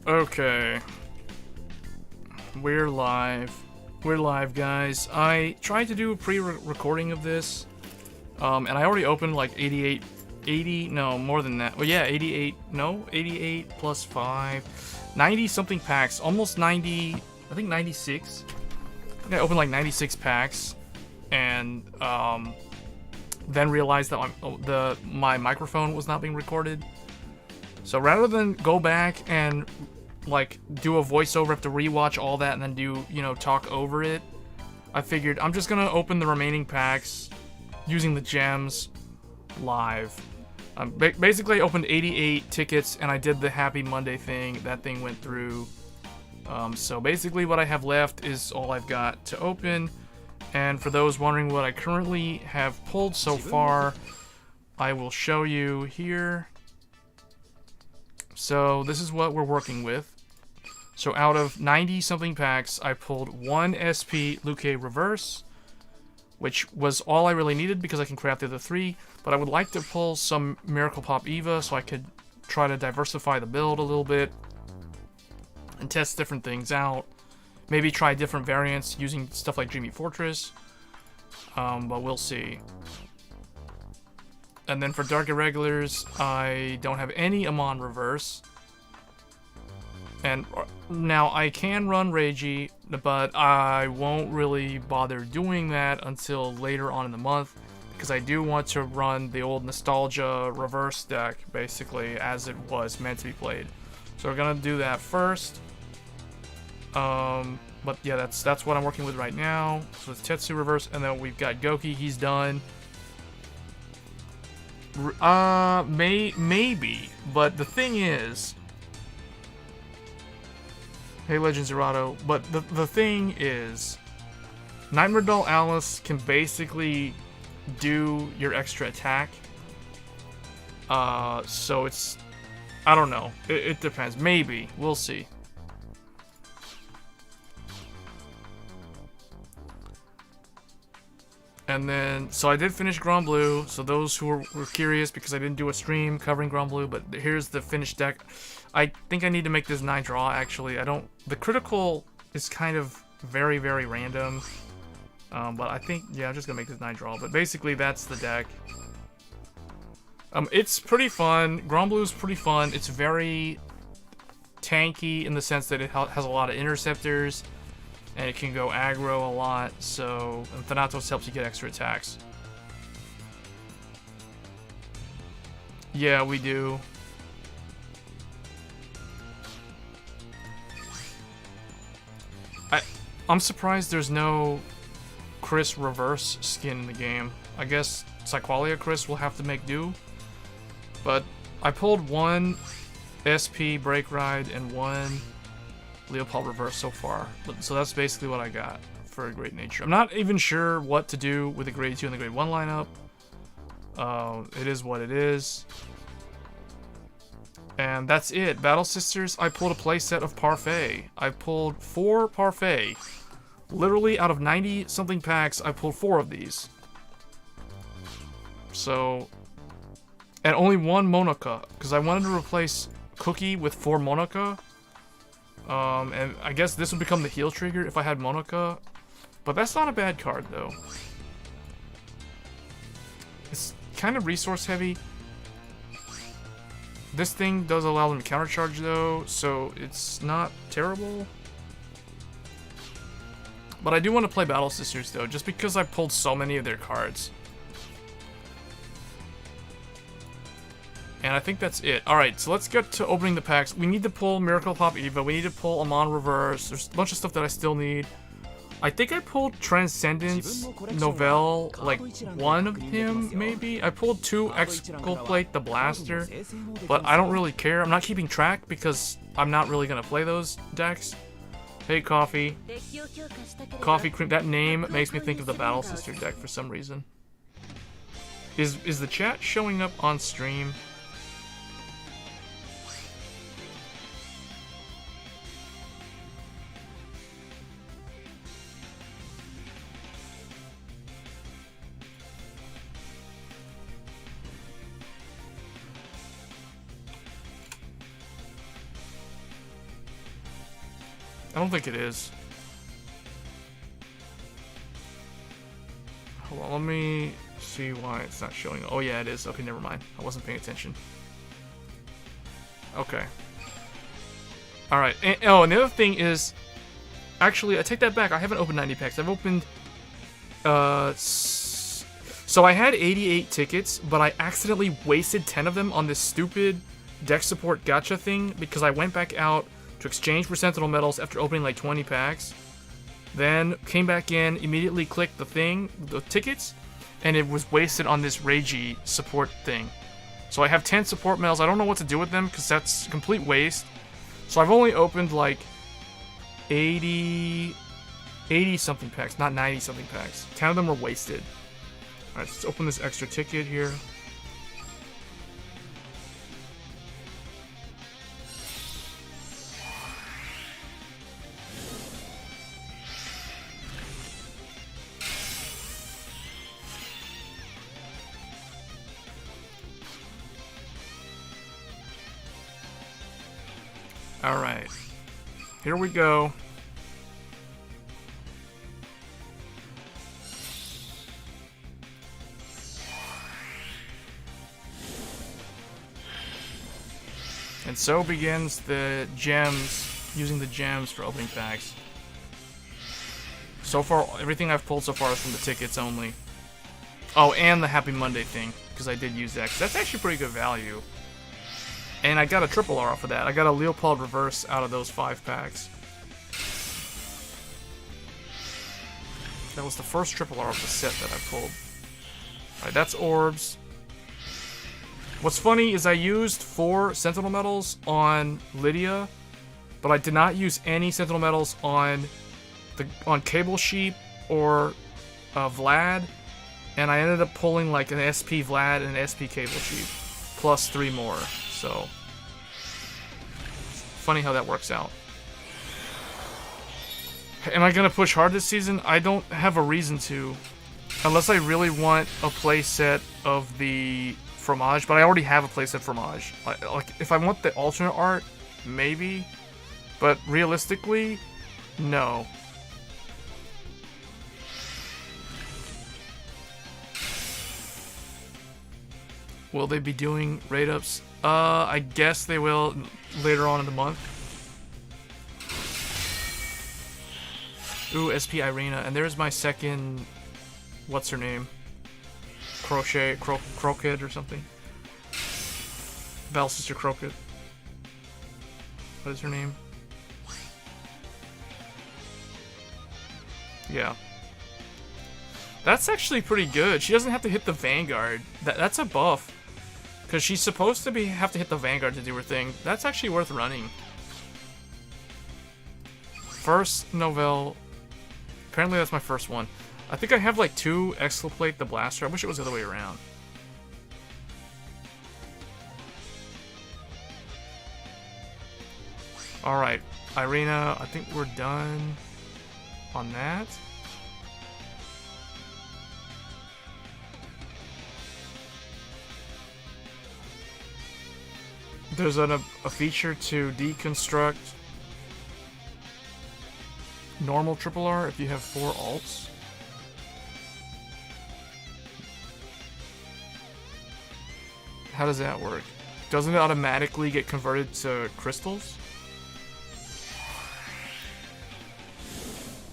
Okay. We're live. We're live, guys. I tried to do a pre-recording of this, and I already opened like 80, no, more than that. Well, yeah, 88 plus 5, 90 something packs, almost 90, I think 96. I think I opened like 96 packs, and then realized that my microphone was not being recorded. So rather than go back and like do a voiceover, have to rewatch all that and then do, you know, talk over it, I figured I'm just gonna open the remaining packs using the gems live. Basically I opened 88 tickets and I did the Happy Monday thing. That thing went through. So basically what I have left is all I've got to open. And for those wondering what I currently have pulled so far, I will show you here. So this is what we're working with. So out of 90 something packs, I pulled one SP Luke reverse, which was all I really needed because I can craft the other 3. But I would like to pull some Miracle Pop Eva so I could try to diversify the build a little bit and test different things out. Maybe try different variants using stuff like Dreamy Fortress, but we'll see. And then for Dark Irregulars, I don't have any Amon reverse. And now I can run Reiji, but I won't really bother doing that until later on in the month, because I do want to run the old Nostalgia reverse deck, basically, as it was meant to be played. So we're gonna do that first. But yeah, that's what I'm working with right now. So it's Tetsu reverse, and then we've got Goki, he's done. Maybe, but the thing is, hey Legend Zerato, but the thing is, Nightmare Doll Alice can basically do your extra attack. So it's, I don't know, it depends, maybe, we'll see. And then, so I did finish Grand Blue, so those who were curious, because I didn't do a stream covering Grand Blue, but here's the finished deck. I think I need to make this 9 draw, actually. The critical is kind of very, very random. But I think, yeah, I'm just gonna make this 9 draw, but basically that's the deck. It's pretty fun. Grand Blue is pretty fun. It's very tanky in the sense that it has a lot of interceptors. And it can go aggro a lot, so... And Thanatos helps you get extra attacks. Yeah, we do. I'm surprised there's no Chris reverse skin in the game. I guess Psyqualia Chris will have to make do. But I pulled one SP Break Ride and one Leopold reverse so far, so that's basically what I got for a Great Nature. I'm not even sure what to do with the Grade 2 and the Grade 1 lineup. It is what it is. And that's it. Battle Sisters, I pulled a playset of Parfait. I pulled 4 Parfait. Literally, out of 90 something packs, I pulled 4 of these. So, and only 1 Monica, because I wanted to replace Cookie with 4 Monica. And I guess this would become the heal trigger if I had Monica. But that's not a bad card, though. It's kind of resource heavy. This thing does allow them to countercharge, though, so it's not terrible. But I do want to play Battle Sisters, though, just because I pulled so many of their cards. And I think that's it. Alright, so let's get to opening the packs. We need to pull Miracle Pop Eva. We need to pull Amon Reverse. There's a bunch of stuff that I still need. I think I pulled Transcendence Novelle, like one of him, maybe? I pulled 2 Exculpate the Blaster, but I don't really care. I'm not keeping track because I'm not really going to play those decks. Hey, Coffee. Coffee Cream. That name makes me think of the Battle Sister deck for some reason. Is the chat showing up on stream? I don't think it is. Hold on, let me see why it's not showing. Oh yeah, it is. Okay, never mind. I wasn't paying attention. Okay. Alright. Oh, and the other thing is... Actually, I take that back. I haven't opened 90 packs. I've opened... So I had 88 tickets, but I accidentally wasted 10 of them on this stupid deck support gacha thing because I went back out to exchange for Sentinel medals after opening like 20 packs. Then came back in, immediately clicked the tickets, and it was wasted on this Reiji support thing. So I have 10 support medals. I don't know what to do with them because that's complete waste. So I've only opened like 80 something packs, not 90 something packs. 10 of them were wasted. Alright, let's open this extra ticket here. Alright, here we go. And so begins the gems, using the gems for opening packs. So far, everything I've pulled so far is from the tickets only. Oh, and the Happy Monday thing, because I did use that, 'cause that's actually pretty good value. And I got a triple R off of that. I got a Leopold reverse out of those 5 packs. That was the first triple R of the set that I pulled. Alright, that's orbs. What's funny is I used 4 Sentinel medals on Lydia, but I did not use any Sentinel medals on Cable Sheep or Vlad, and I ended up pulling like an SP Vlad and an SP Cable Sheep, plus 3 more. So funny how that works out. Am I gonna push hard this season? I don't have a reason to, unless I really want a playset of the Fromage, but I already have a playset Fromage. Like if I want the alternate art, maybe, but realistically, no. Will they be doing raid ups? I guess they will later on in the month. Ooh, SP Irina, and there's my second, what's her name? Crooked or something. Val Sister Crooked. What is her name? Yeah. That's actually pretty good. She doesn't have to hit the Vanguard. That's a buff. Because she's supposed to have to hit the Vanguard to do her thing. That's actually worth running. First Novell. Apparently that's my first one. I think I have like 2 Exfiltrate the Blaster. I wish it was the other way around. Alright, Irina, I think we're done on that. There's a feature to deconstruct normal triple R if you have 4 alts. How does that work? Doesn't it automatically get converted to crystals?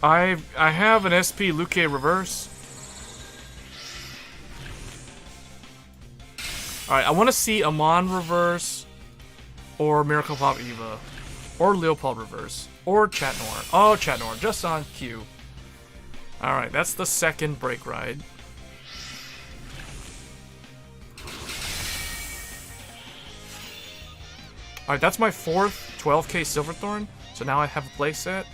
I have an SP Luke reverse. Alright, I want to see Amon reverse, or Miracle Pop Eva, or Leopold reverse, or Chat Noir. Oh, Chat Noir, just on cue. Alright, that's the second break ride. Alright, that's my 4th 12k Silverthorn, so now I have a playset.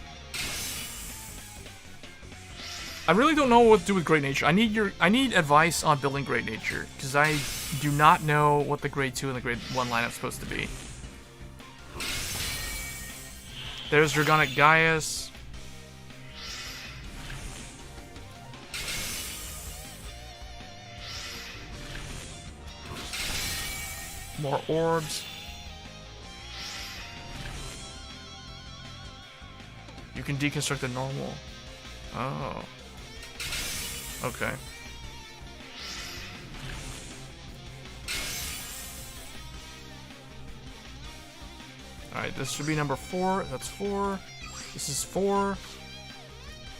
I really don't know what to do with Great Nature. I need advice on building Great Nature, because I do not know what the Grade 2 and the Grade 1 lineup's supposed to be. There's Dragonic Gaius. More orbs. You can deconstruct the normal. Oh. Okay. Alright, this should be number 4. That's 4. This is 4.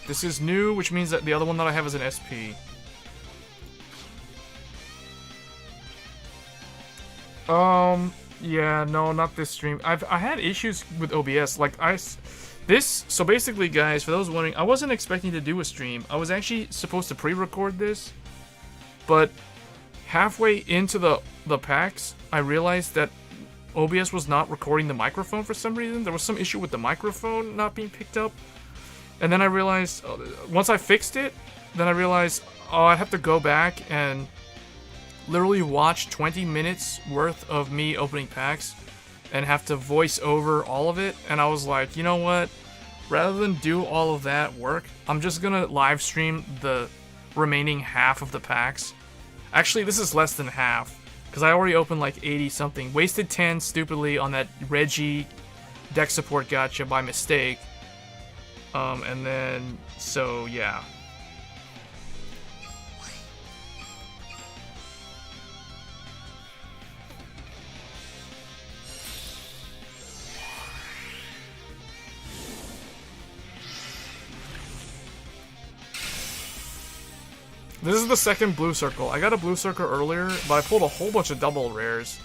This is new, which means that the other one that I have is an SP. Yeah, no, not this stream. I had issues with OBS. Like, so basically, guys, for those wondering, I wasn't expecting to do a stream. I was actually supposed to pre-record this, but halfway into the packs, I realized that OBS was not recording the microphone for some reason. There was some issue with the microphone not being picked up. And then I realized, once I fixed it, then I realized, oh, I'd have to go back and literally watch 20 minutes worth of me opening packs and have to voice over all of it. And I was like, you know what? Rather than do all of that work, I'm just gonna live stream the remaining half of the packs. Actually, this is less than half, because I already opened like 80 something. Wasted 10 stupidly on that Reggie deck support gacha by mistake. And then, so yeah. This is the second blue circle. I got a blue circle earlier, but I pulled a whole bunch of double rares.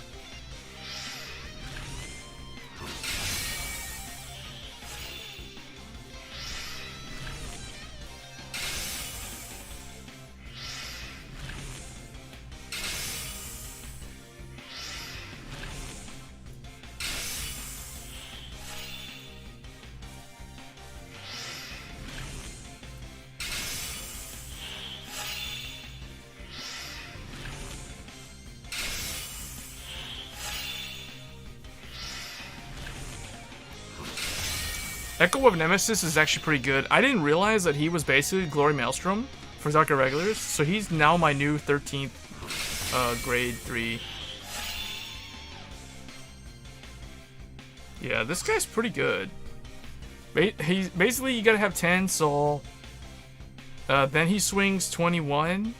Echo of Nemesis is actually pretty good. I didn't realize that he was basically Glory Maelstrom for Zarka Regulars, so he's now my new 13th grade 3. Yeah, this guy's pretty good. He's basically, you gotta have 10 soul, then he swings 21,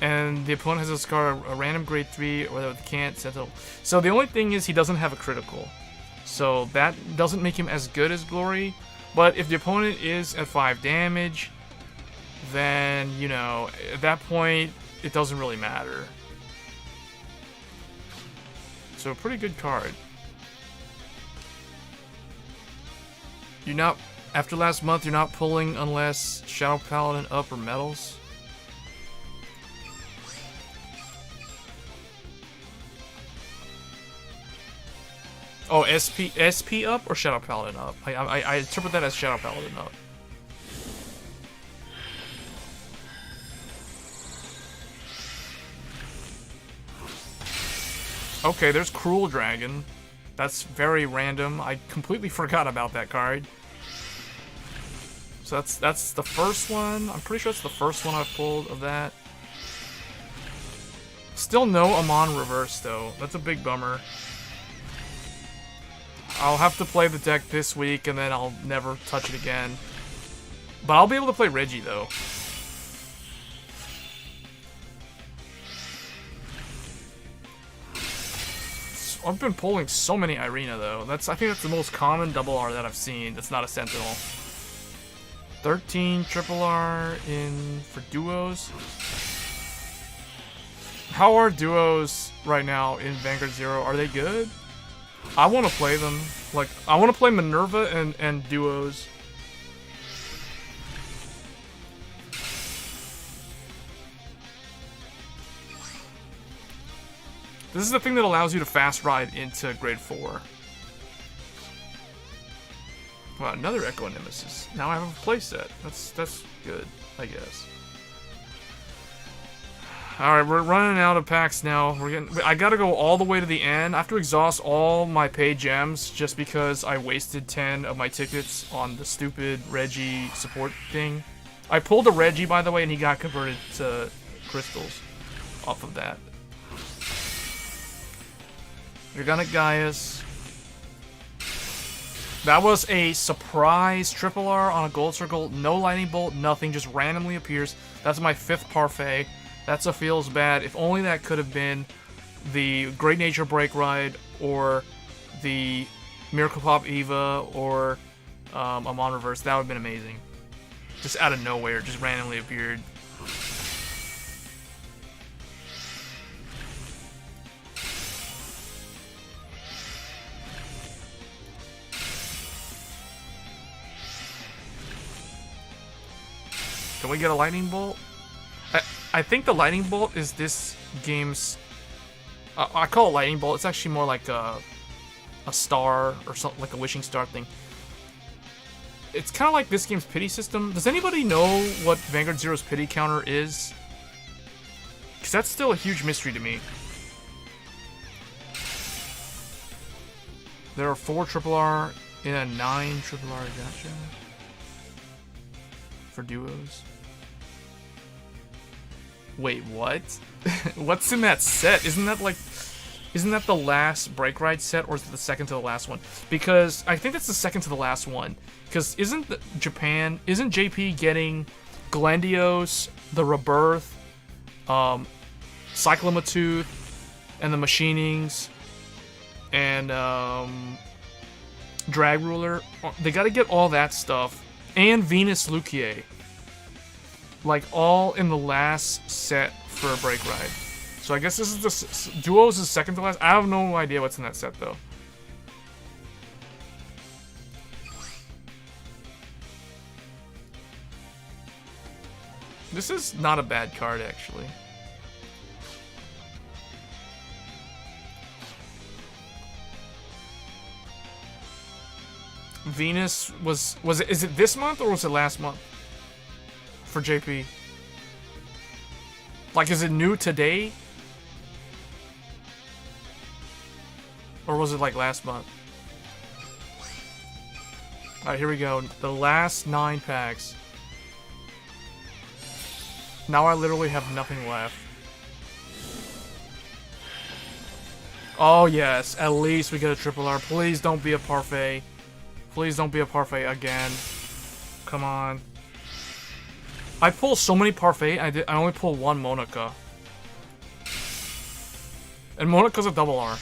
and the opponent has to scar a random grade 3 or they can't settle. So the only thing is he doesn't have a critical. So that doesn't make him as good as Glory, but if the opponent is at 5 damage, then, you know, at that point, it doesn't really matter. So a pretty good card. You're not, after last month, you're not pulling unless Shadow Paladin up or medals. Oh, SP up or Shadow Paladin up? I interpret that as Shadow Paladin up. Okay, there's Cruel Dragon. That's very random. I completely forgot about that card. So that's the first one. I'm pretty sure it's the first one I've pulled of that. Still no Amon reverse though. That's a big bummer. I'll have to play the deck this week, and then I'll never touch it again. But I'll be able to play Reggie, though. I've been pulling so many Irina, though. I think that's the most common double R that I've seen. That's not a Sentinel. 13 triple R for duos. How are duos right now in Vanguard 0? Are they good? I want to play them. Like, I want to play Minerva and duos. This is the thing that allows you to fast ride into grade 4. Wow, another Echo Nemesis. Now I have a playset. That's good, I guess. Alright, we're running out of packs now. I gotta go all the way to the end. I have to exhaust all my paid gems just because I wasted 10 of my tickets on the stupid Reggie support thing. I pulled a Reggie, by the way, and he got converted to crystals off of that. You're gonna Gaius. That was a surprise triple R on a gold circle. No lightning bolt, nothing, just randomly appears. That's my 5th parfait. That's a feels bad. If only that could have been the Great Nature Break Ride or the Miracle Pop Eva or Amon Reverse. That would have been amazing. Just out of nowhere, just randomly appeared. Can we get a lightning bolt? I think the lightning bolt is this game's... I call it lightning bolt. It's actually more like a star or something, like a wishing star thing. It's kind of like this game's pity system. Does anybody know what Vanguard Zero's pity counter is? Because that's still a huge mystery to me. There are 4 triple R in a 9 triple R gacha for duos. Wait, what? What's in that set? Isn't that the last break ride set, or is it the second to the last one? Because I think that's the second to the last one. Because isn't JP getting Glendios, the Rebirth, Cyclomatooth, and the Machinings, and Drag Ruler? They gotta get all that stuff. And Venus Luquier. Like, all in the last set for a break ride. So I guess this is the... Duos is second to last. I have no idea what's in that set, though. This is not a bad card, actually. Venus was it? Is it this month or was it last month? For JP. Like, is it new today? Or was it like last month? Alright, here we go. The last 9 packs. Now I literally have nothing left. Oh yes, at least we get a triple R. Please don't be a parfait. Please don't be a parfait again. Come on. I pull so many parfait, I only pull 1 Monica. And Monica's a double R.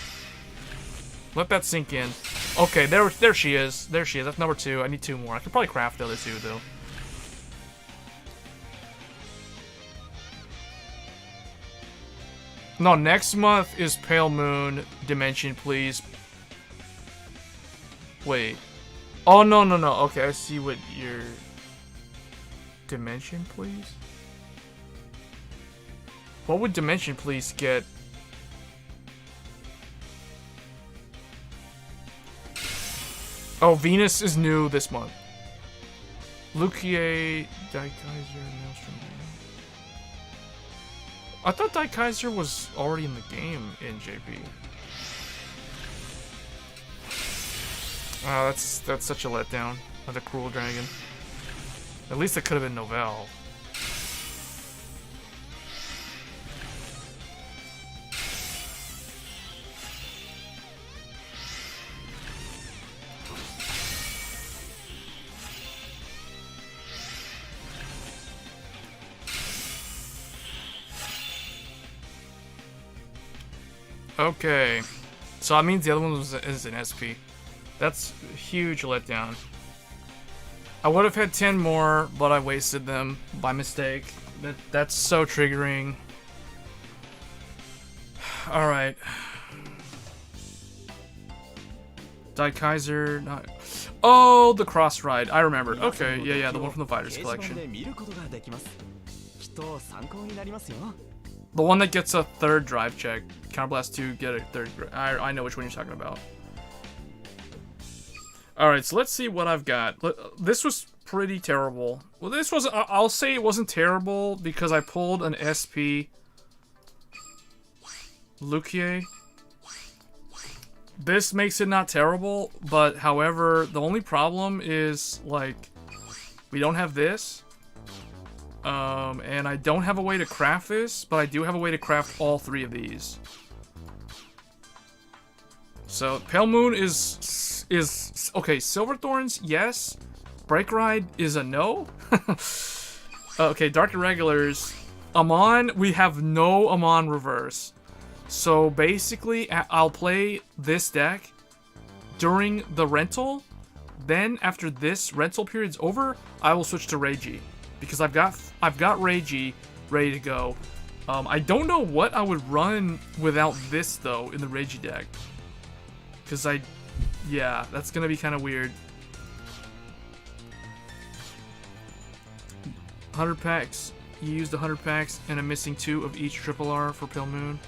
Let that sink in. Okay, there she is. There she is. That's number 2. I need 2 more. I could probably craft the other 2, though. No, next month is Pale Moon Dimension, please. Wait. Oh, no. Okay, I see what you're... Dimension, please? What would Dimension, please, get? Oh, Venus is new this month. Luquier, Daikaiser, Maelstrom. I thought Daikaiser was already in the game in JP. Oh, that's such a letdown. With a Cruel Dragon. At least it could have been Novell. Okay. So that means the other one is an SP. That's a huge letdown. I would have had 10 more, but I wasted them by mistake. That's so triggering. Alright. Daikaiser, not... Oh, the Cross Ride. I remember. Okay, yeah, the one from the Fighters collection. The one that gets a 3rd drive check. Counterblast 2, get a 3rd... I know which one you're talking about. Alright, so let's see what I've got. This was pretty terrible. Well, this was... I'll say it wasn't terrible because I pulled an SP... Luquier. This makes it not terrible, but however, the only problem is, like, we don't have this. And I don't have a way to craft this, but I do have a way to craft all 3 of these. So, Pale Moon is is okay. Silverthorns, yes. Break Ride is a no. Okay, Dark Irregulars. Amon, we have no Amon reverse. So basically, I'll play this deck during the rental. Then after this rental period's over, I will switch to Reiji because I've got Reiji ready to go. I don't know what I would run without this though in the Reiji deck. Because yeah, that's gonna be kind of weird. 100 packs. You used 100 packs and I'm missing 2 of each triple R for Pale Moon.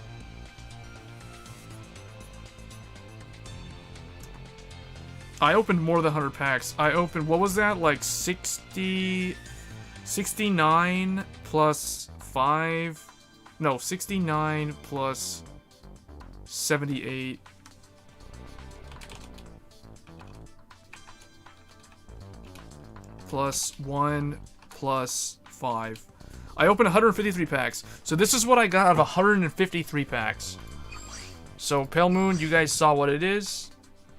I opened more than 100 packs. I opened, what was that? Like 69 plus 5. No, 69 plus 78. Plus 1 plus 5. I opened 153 packs. So this is what I got out of 153 packs. So Pale Moon, you guys saw what it is.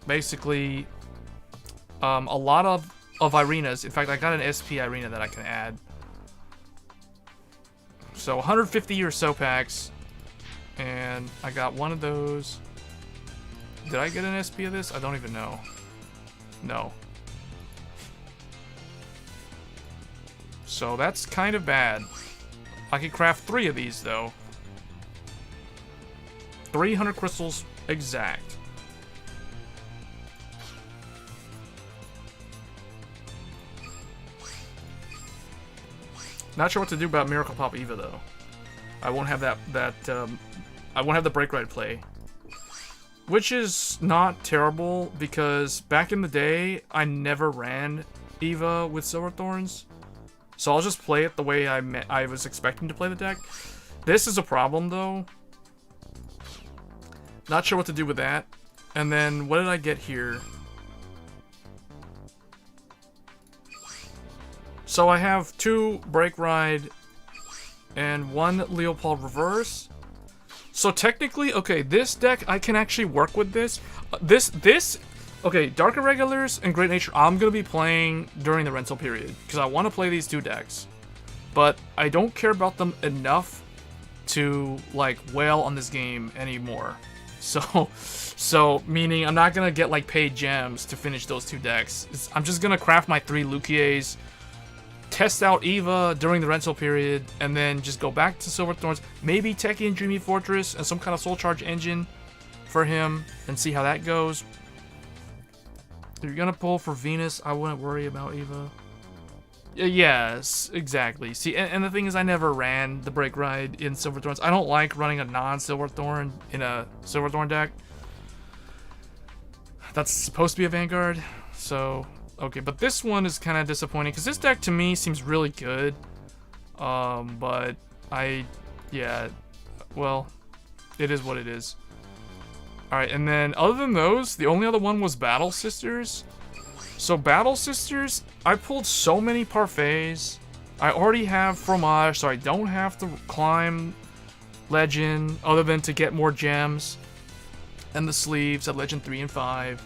Basically, a lot of Irenas. In fact, I got an SP Irena that I can add. So 150 or so packs. And I got one of those. Did I get an SP of this? I don't even know. No. So that's kind of bad. I could craft 3 of these though. 300 crystals exact. Not sure what to do about Miracle Pop Eva though. I won't have I won't have the Break Ride play. Which is not terrible because back in the day I never ran Eva with Silverthorns. So I'll just play it the way I was expecting to play the deck. This is a problem though. Not sure what to do with that. And then what did I get here? So I have 2 Break Ride and 1 Leopold Reverse. So technically, okay, this deck, I can actually work with this. Okay, Dark Irregulars and Great Nature, I'm going to be playing during the rental period. Because I want to play these 2 decks. But I don't care about them enough to, like, wail on this game anymore. So meaning I'm not going to get, like, paid gems to finish those 2 decks. I'm just going to craft my 3 Lukies, test out Eva during the rental period, and then just go back to Silverthorns. Maybe Techie and Dreamy Fortress and some kind of Soul Charge engine for him and see how that goes. If you're gonna pull for Venus, I wouldn't worry about Eva. Yes, exactly. See, and the thing is, I never ran the Break Ride in Silverthorns. I don't like running a non-Silverthorn in a Silverthorn deck. That's supposed to be a Vanguard, so okay. But this one is kind of disappointing because this deck to me seems really good. But yeah, well, it is what it is. Alright, and then other than those, the only other one was Battle Sisters. So Battle Sisters, I pulled so many parfaits. I already have Fromage, so I don't have to climb Legend other than to get more gems. And the sleeves at Legend 3 and 5.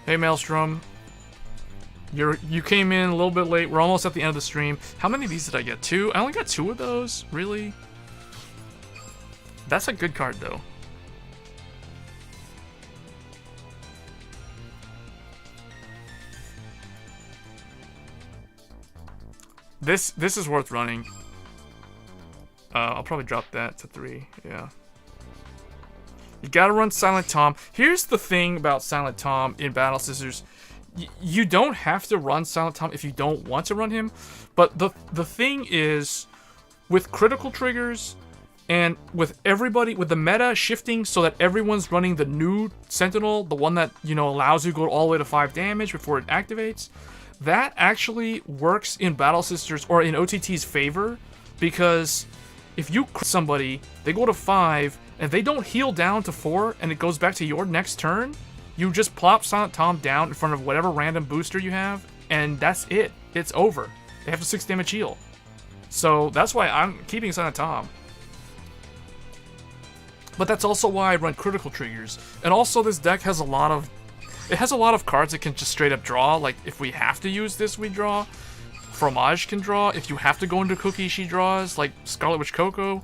Hey Maelstrom. You came in a little bit late. We're almost at the end of the stream. How many of these did I get? 2? I only got 2 of those? Really? That's a good card though. This is worth running. I'll probably drop that to 3. Yeah. You gotta run Silent Tom. Here's the thing about Silent Tom in Battle Sisters. You don't have to run Silent Tom if you don't want to run him. But the thing is, with critical triggers and with everybody, with the meta shifting so that everyone's running the new Sentinel, the one that, you know, allows you to go all the way to 5 damage before it activates, that actually works in Battle Sisters or in OTT's favor, because if you crit somebody, they go to 5, and they don't heal down to 4, and it goes back to your next turn, you just plop Silent Tom down in front of whatever random booster you have, and that's it. It's over. They have a 6 damage heal. So that's why I'm keeping Silent Tom. But that's also why I run critical triggers. And also this deck has a lot of... It has a lot of cards that can just straight up draw. Like, if we have to use this, we draw. Fromage can draw. If you have to go into Cookie, she draws. Like, Scarlet Witch Coco.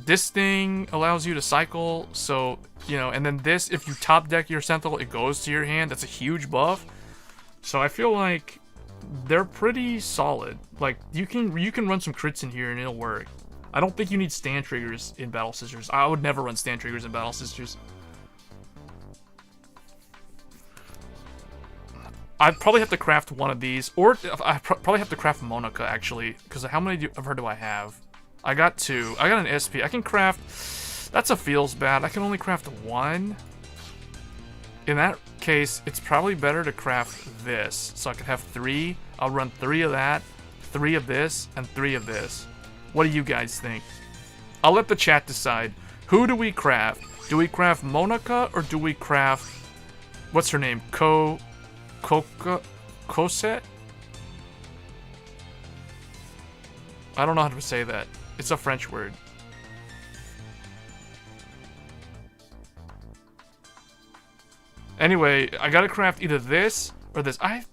This thing allows you to cycle. So, you know, and then this, if you top deck your Sentinel, it goes to your hand. That's a huge buff. So I feel like they're pretty solid. Like, you can run some crits in here and it'll work. I don't think you need stand triggers in Battle Sisters. I would never run stand triggers in Battle Sisters. I'd probably have to craft one of these, or I probably have to craft Monica, actually, because how many of her do I have? I got 2. I got an SP. I can craft... That's a feels bad. I can only craft 1. In that case, it's probably better to craft this, so I could have 3. I'll run 3 of that, 3 of this, and 3 of this. What do you guys think? I'll let the chat decide. Who do we craft? Do we craft Monica, or do we craft... What's her name? Cosette? I don't know how to say that. It's a French word. Anyway, I gotta craft either this or this. I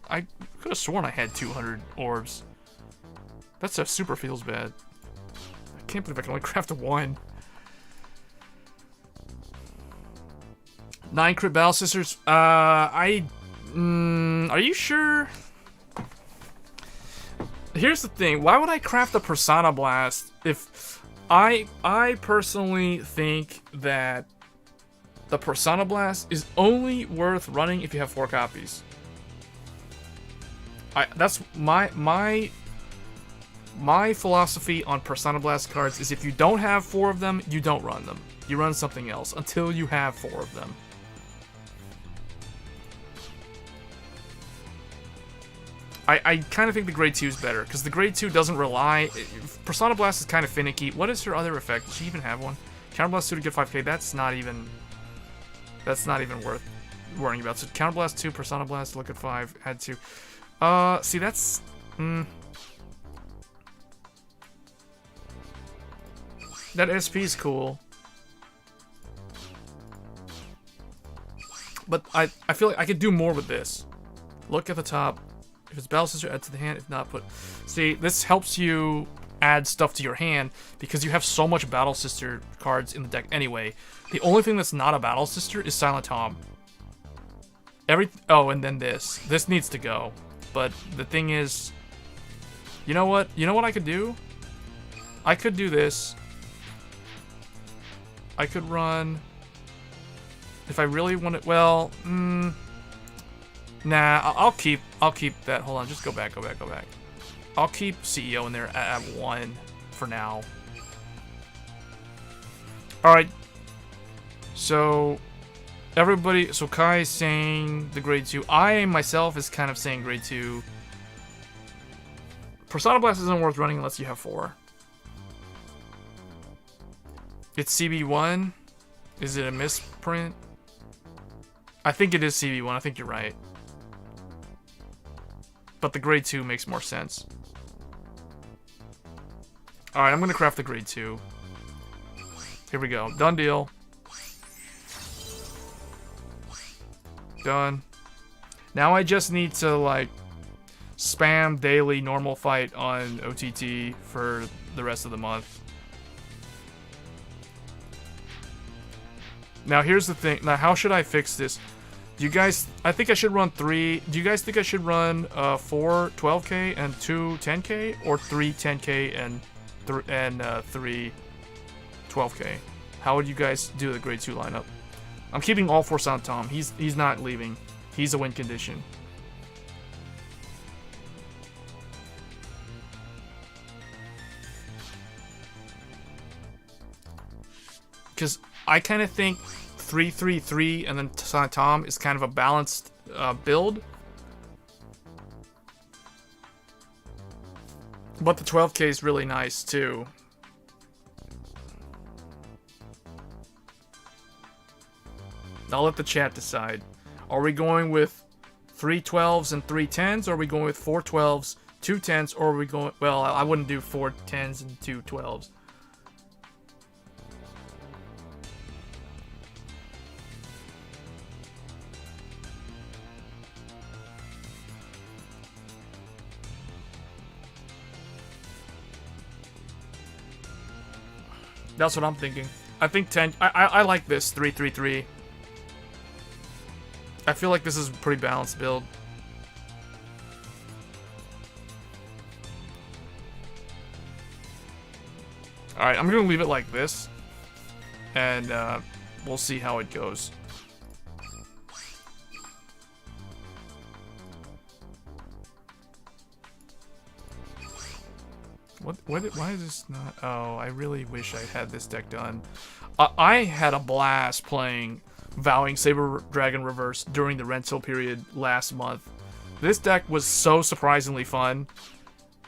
could have sworn I had 200 orbs. That's a super feels bad. I can't believe I can only craft 1. 9 crit Battle Sisters. Are you sure? Here's the thing. Why would I craft a Persona Blast if I personally think that the Persona Blast is only worth running if you have 4 copies. That's my philosophy on Persona Blast cards is if you don't have 4 of them, you don't run them. You run something else until you have 4 of them. I kind of think the Grade 2 is better, because the Grade 2 doesn't rely... Persona Blast is kind of finicky. What is her other effect? Does she even have one? Counterblast 2 to get 5k, that's not even worth worrying about. So Counterblast 2, Persona Blast, look at 5, add 2. See, that's... That SP is cool. But I feel like I could do more with this. Look at the top. If it's Battle Sister, add to the hand. If not, put... See, this helps you add stuff to your hand because you have so much Battle Sister cards in the deck anyway. The only thing that's not a Battle Sister is Silent Tom. Oh, and then this. This needs to go. But the thing is... You know what? You know what I could do? I could do this. I could run... If I really want it... Well, Nah, I'll keep that. Hold on, just go back. I'll keep CEO in there at 1 for now. Alright. So, everybody... So, Kai is saying the Grade 2. I, myself, is kind of saying Grade 2. Persona Blast isn't worth running unless you have 4. It's CB1. Is it a misprint? I think it is CB1. I think you're right. But the Grade 2 makes more sense. Alright, I'm going to craft the Grade 2. Here we go. Done deal. Done. Now I just need to, like, spam daily normal fight on OTT for the rest of the month. Now here's the thing. Now how should I fix this? Do you guys... I think I should run 3... Do you guys think I should run 4 12k and 2 10k? Or 3 10k and 3 12k? How would you guys do the Grade 2 lineup? I'm keeping all 4 Silent Tom. He's not leaving. He's a win condition. Because I kind of think 3-3-3 and then Silent Tom is kind of a balanced build. But the 12k is really nice too. I'll let the chat decide. Are we going with 3 12s and 3 10s? Or are we going with 4 12s, 2 10s? Or are we going... Well, I wouldn't do 4 10s and 2 12s. That's what I'm thinking. I think 10... I like this 3-3-3. I feel like this is a pretty balanced build. Alright, I'm gonna leave it like this. And we'll see how it goes. Why is this not... Oh, I really wish I had this deck done. I had a blast playing Vowing Saber Dragon Reverse during the rental period last month. This deck was so surprisingly fun.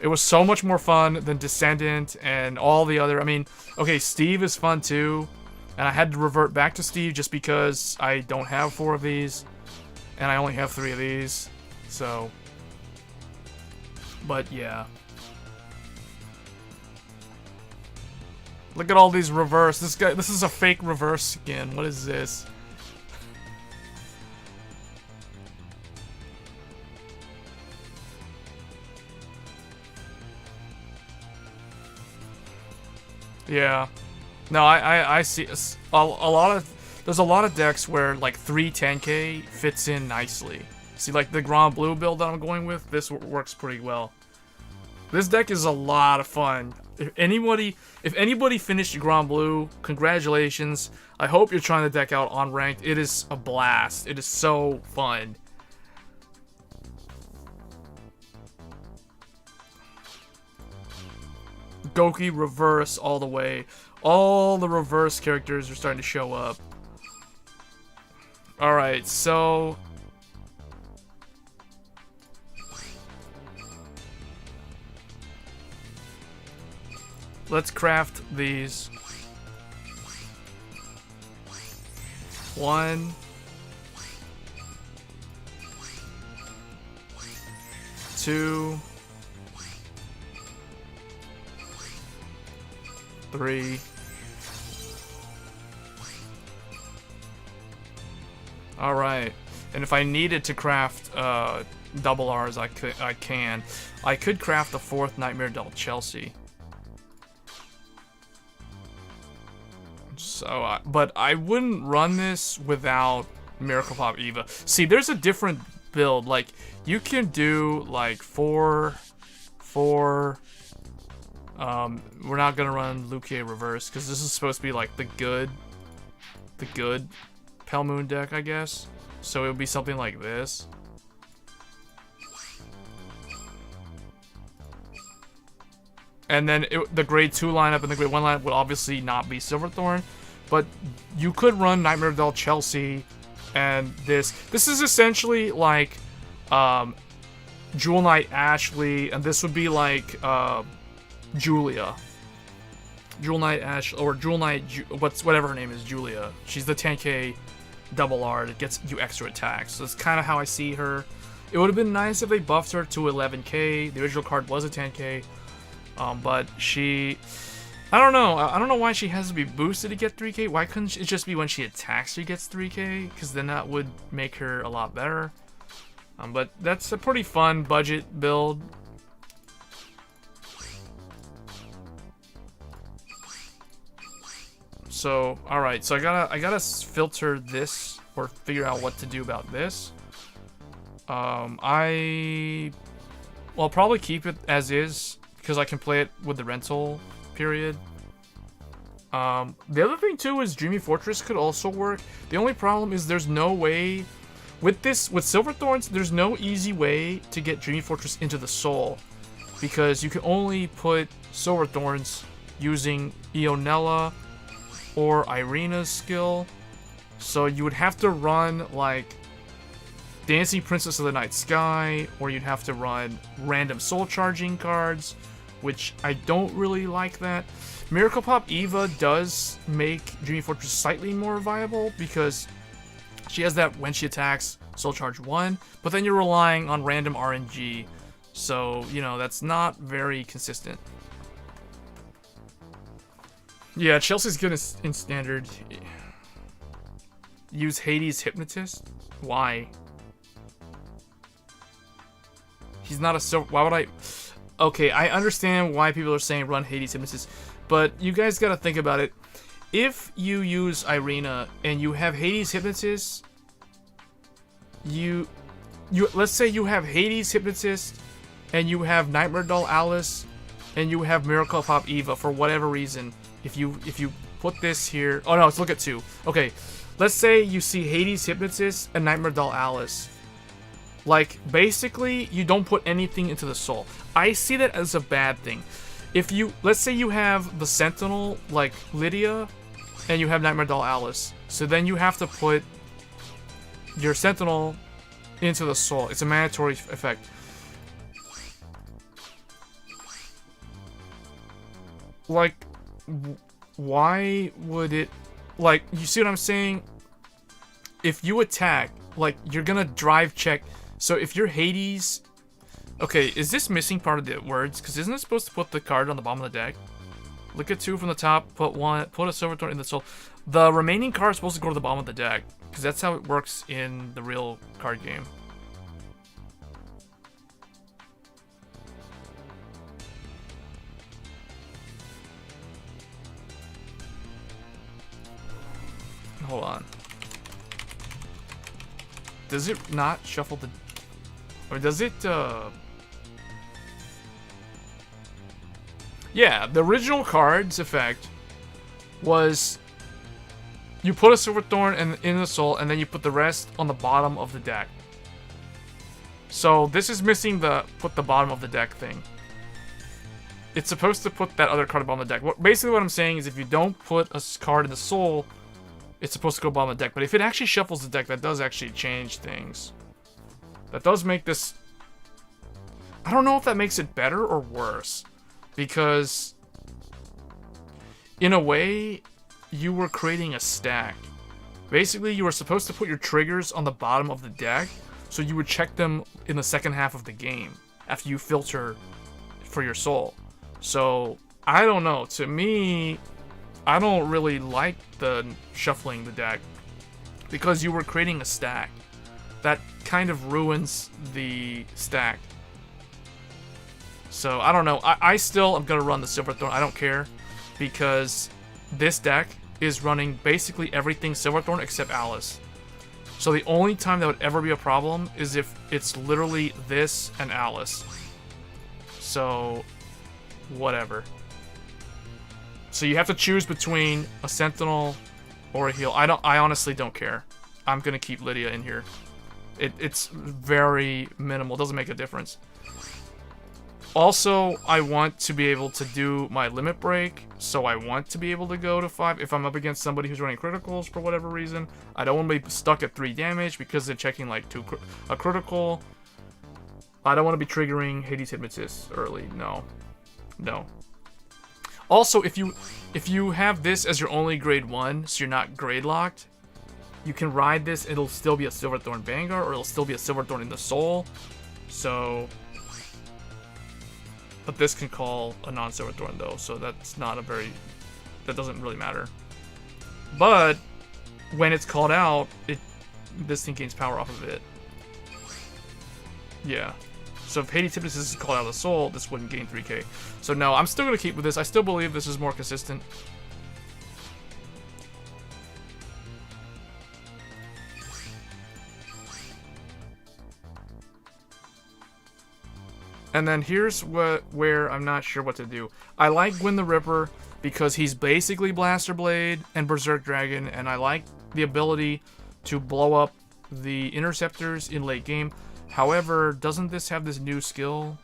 It was so much more fun than Descendant and all the other... I mean, okay, Steve is fun too. And I had to revert back to Steve just because I don't have 4 of these. And I only have 3 of these. So... But yeah. Look at all these reverse. This is a fake reverse skin. What is this? Yeah. No, I see a lot of... There's a lot of decks where, like, 3 10k fits in nicely. See, like, the Grand Blue build that I'm going with, this works pretty well. This deck is a lot of fun. If anybody finished Grand Blue, congratulations. I hope you're trying the deck out on ranked. It is a blast. It is so fun. Goki reverse all the way. All the reverse characters are starting to show up. Alright, so... Let's craft these. 1, 2, 3. All right, and if I needed to craft double R's, I can. I could craft the 4th Nightmare Doll Chelsea. So, but I wouldn't run this without Miracle Pop Eva. See, there's a different build. Like, you can do, like, 4... We're not gonna run Lucia Reverse, because this is supposed to be, like, the good Pale Moon deck, I guess. So it would be something like this. And then the grade 2 lineup and the grade 1 lineup would obviously not be Silverthorn. But you could run Nightmare Doll Chelsea and this. This is essentially like Jewel Knight Ashley, and this would be like Julia. Jewel Knight Ash, or Jewel Knight, whatever her name is, Julia. She's the 10k double R that gets you extra attacks. So that's kind of how I see her. It would have been nice if they buffed her to 11k. The original card was a 10k. But she... I don't know. I don't know why she has to be boosted to get 3k. Why couldn't it just be when she attacks she gets 3k? Because then that would make her a lot better. But that's a pretty fun budget build. So, alright. So I gotta filter this, or figure out what to do about this. I'll probably keep it as is, because I can play it with the rental period. The other thing too is Dreamy Fortress could also work. The only problem is there's no way with Silverthorns, there's no easy way to get Dreamy Fortress into the soul, because you can only put Silverthorns using Ionella or Irina's skill. So you would have to run like Dancing Princess of the Night Sky, or you'd have to run random soul charging cards, which I don't really like that. Miracle Pop Eva does make Dreamy Fortress slightly more viable, because she has that when she attacks, Soul Charge 1, but then you're relying on random RNG, so, you know, that's not very consistent. Yeah, Chelsea's good in Standard. Use Hades Hypnotist? Why? He's not a silver... Why would I... Okay, I understand why people are saying run Hades Hypnotist, but you guys gotta think about it. if you use Irina and you have Hades Hypnotist, let's say you have Hades Hypnotist and you have Nightmare Doll Alice and you have Miracle Pop Eva for whatever reason. If you put this here, oh no, let's look at 2. Okay, let's say you see Hades Hypnotist and Nightmare Doll Alice. Like, basically, you don't put anything into the soul. I see that as a bad thing. If you, let's say you have the Sentinel, like Lydia, and you have Nightmare Doll Alice. So then you have to put your Sentinel into the soul. It's a mandatory effect. Like, why would it... Like, you see what I'm saying? If you attack, like, you're gonna drive check. So if you're Hades... Okay, is this missing part of the words? Because isn't it supposed to put the card on the bottom of the deck? Look at 2 from the top, put a Silver Thorn in the soul. The remaining card is supposed to go to the bottom of the deck. Because that's how it works in the real card game. Hold on. Does it not shuffle the... Or does it, Yeah, the original card's effect was... You put a Silver Thorn in the soul, and then you put the rest on the bottom of the deck. So, this is missing the put the bottom of the deck thing. It's supposed to put that other card on the deck. Basically what I'm saying is if you don't put a card in the soul... It's supposed to go bottom of the deck, but if it actually shuffles the deck, that does actually change things. That does make this... I don't know if that makes it better or worse. Because... in a way, you were creating a stack. Basically, you were supposed to put your triggers on the bottom of the deck, so you would check them in the second half of the game, after you filter for your soul. So, I don't know. To me... I don't really like the shuffling the deck because you were creating a stack. That kind of ruins the stack. So, I don't know. I still am going to run the Silver Thorn. I don't care because this deck is running basically everything Silver Thorn except Alice. So, the only time that would ever be a problem is if it's literally this and Alice. So, whatever. So you have to choose between a Sentinel or a heal. I honestly don't care. I'm gonna keep Lydia in here. It's very minimal. It doesn't make a difference. Also, I want to be able to do my limit break, so I want to be able to go to 5 if I'm up against somebody who's running criticals for whatever reason. I don't want to be stuck at 3 damage because they're checking like a critical. I don't want to be triggering Hades Hypnotist early. No. No. Also, if you have this as your only grade 1, so you're not grade locked, you can ride this. It'll still be a Silverthorn Vanguard, or it'll still be a Silverthorn in the Soul. So, but this can call a non-Silverthorn though, so that's not a very, that doesn't really matter. But when it's called out, this thing gains power off of it. Yeah. So if Hades Hypnotist is called out of the soul, this wouldn't gain 3k. So no, I'm still going to keep with this. I still believe this is more consistent. And then here's where I'm not sure what to do. I like Gwyn the Ripper because he's basically Blaster Blade and Berserk Dragon, and I like the ability to blow up the interceptors in late game. However, doesn't this have this new skill?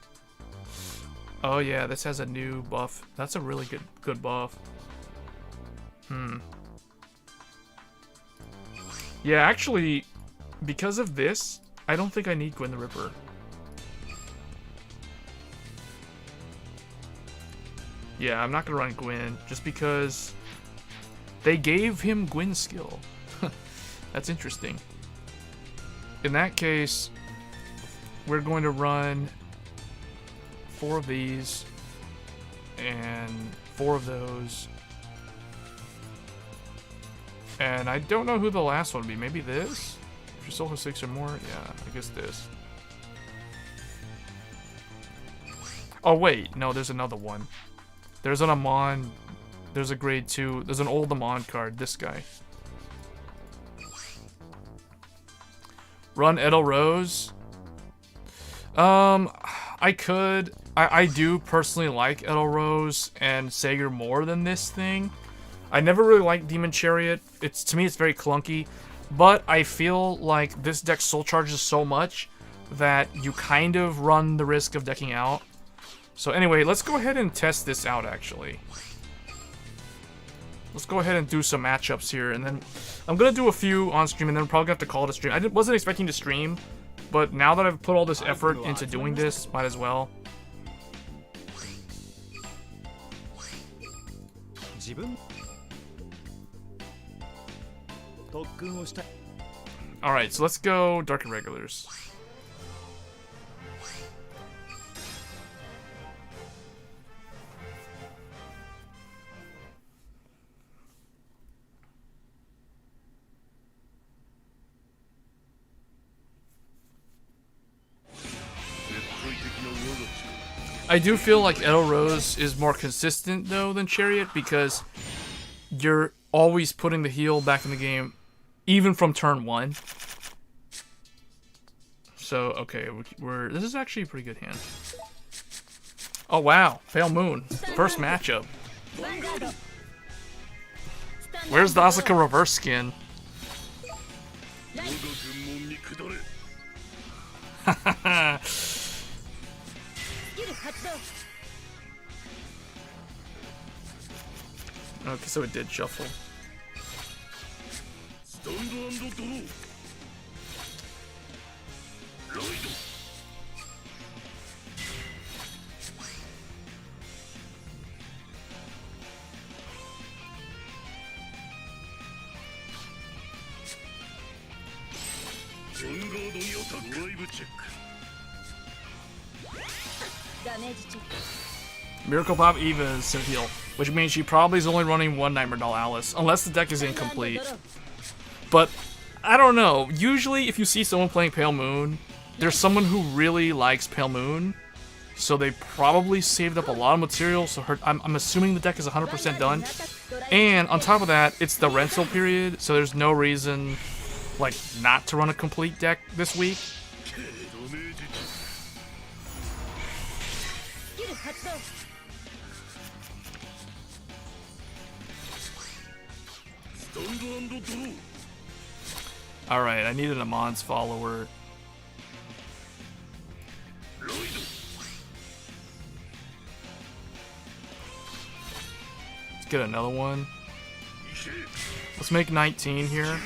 Oh yeah, this has a new buff. That's a really good buff. Yeah, actually, because of this, I don't think I need Gwyn the Ripper. Yeah, I'm not gonna run Gwyn, just because they gave him Gwyn's skill. That's interesting. In that case, we're going to run 4 of these and 4 of those. And I don't know who the last one would be. Maybe this? If you still have 6 or more? Yeah, I guess this. Oh wait, no, there's another one. There's an Amon There's a grade 2. There's an old Amon card. This guy. Run Edelrose. I could. I do personally like Edelrose and Sager more than this thing. I never really liked Demon Chariot. To me, it's very clunky. But I feel like this deck soul charges so much that you kind of run the risk of decking out. So anyway, let's go ahead and test this out, actually. Let's go ahead and do some matchups here, and then I'm going to do a few on stream, and then I'm probably going to have to call it a stream. I wasn't expecting to stream, but now that I've put all this effort into doing this, might as well. Alright, so let's go Dark and Regulars. I do feel like Edelrose is more consistent, though, than Chariot, because you're always putting the heal back in the game, even from turn 1. So, okay, this is actually a pretty good hand. Oh, wow. Pale Moon. First matchup. Where's the Asuka reverse skin? Hahaha. Okay, so it did shuffle. Miracle Pop Eva is to heal, which means she probably is only running one Nightmare Doll Alice, unless the deck is incomplete. But, I don't know. Usually, if you see someone playing Pale Moon, there's someone who really likes Pale Moon, so they probably saved up a lot of material, so I'm assuming the deck is 100% done. And, on top of that, it's the rental period, so there's no reason, like, not to run a complete deck this week. Alright, I need an Amon's follower. Let's get another one. Let's make 19 here.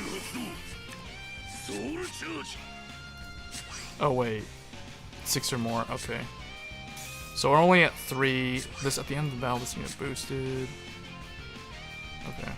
Oh wait, 6 or more, okay. So we're only at 3. This at the end of the battle, this will get boosted. Okay.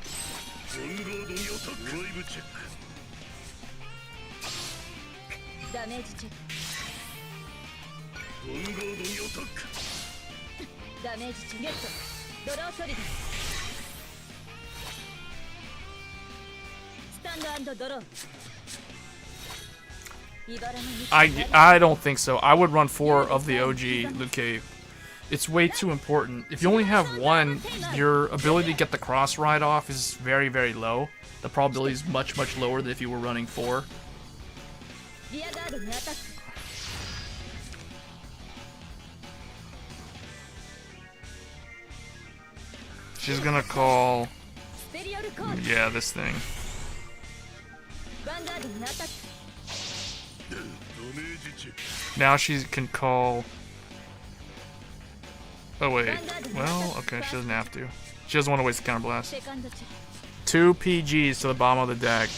I don't think so. I would run 4 of the OG Loot Cave. It's way too important. If you only have 1, your ability to get the cross ride off is very, very low. The probability is much, much lower than if you were running 4. She's gonna call... yeah, this thing. Now she can call... oh wait, well, okay, she doesn't have to. She doesn't want to waste the counterblast. 2 PGs to the bottom of the deck.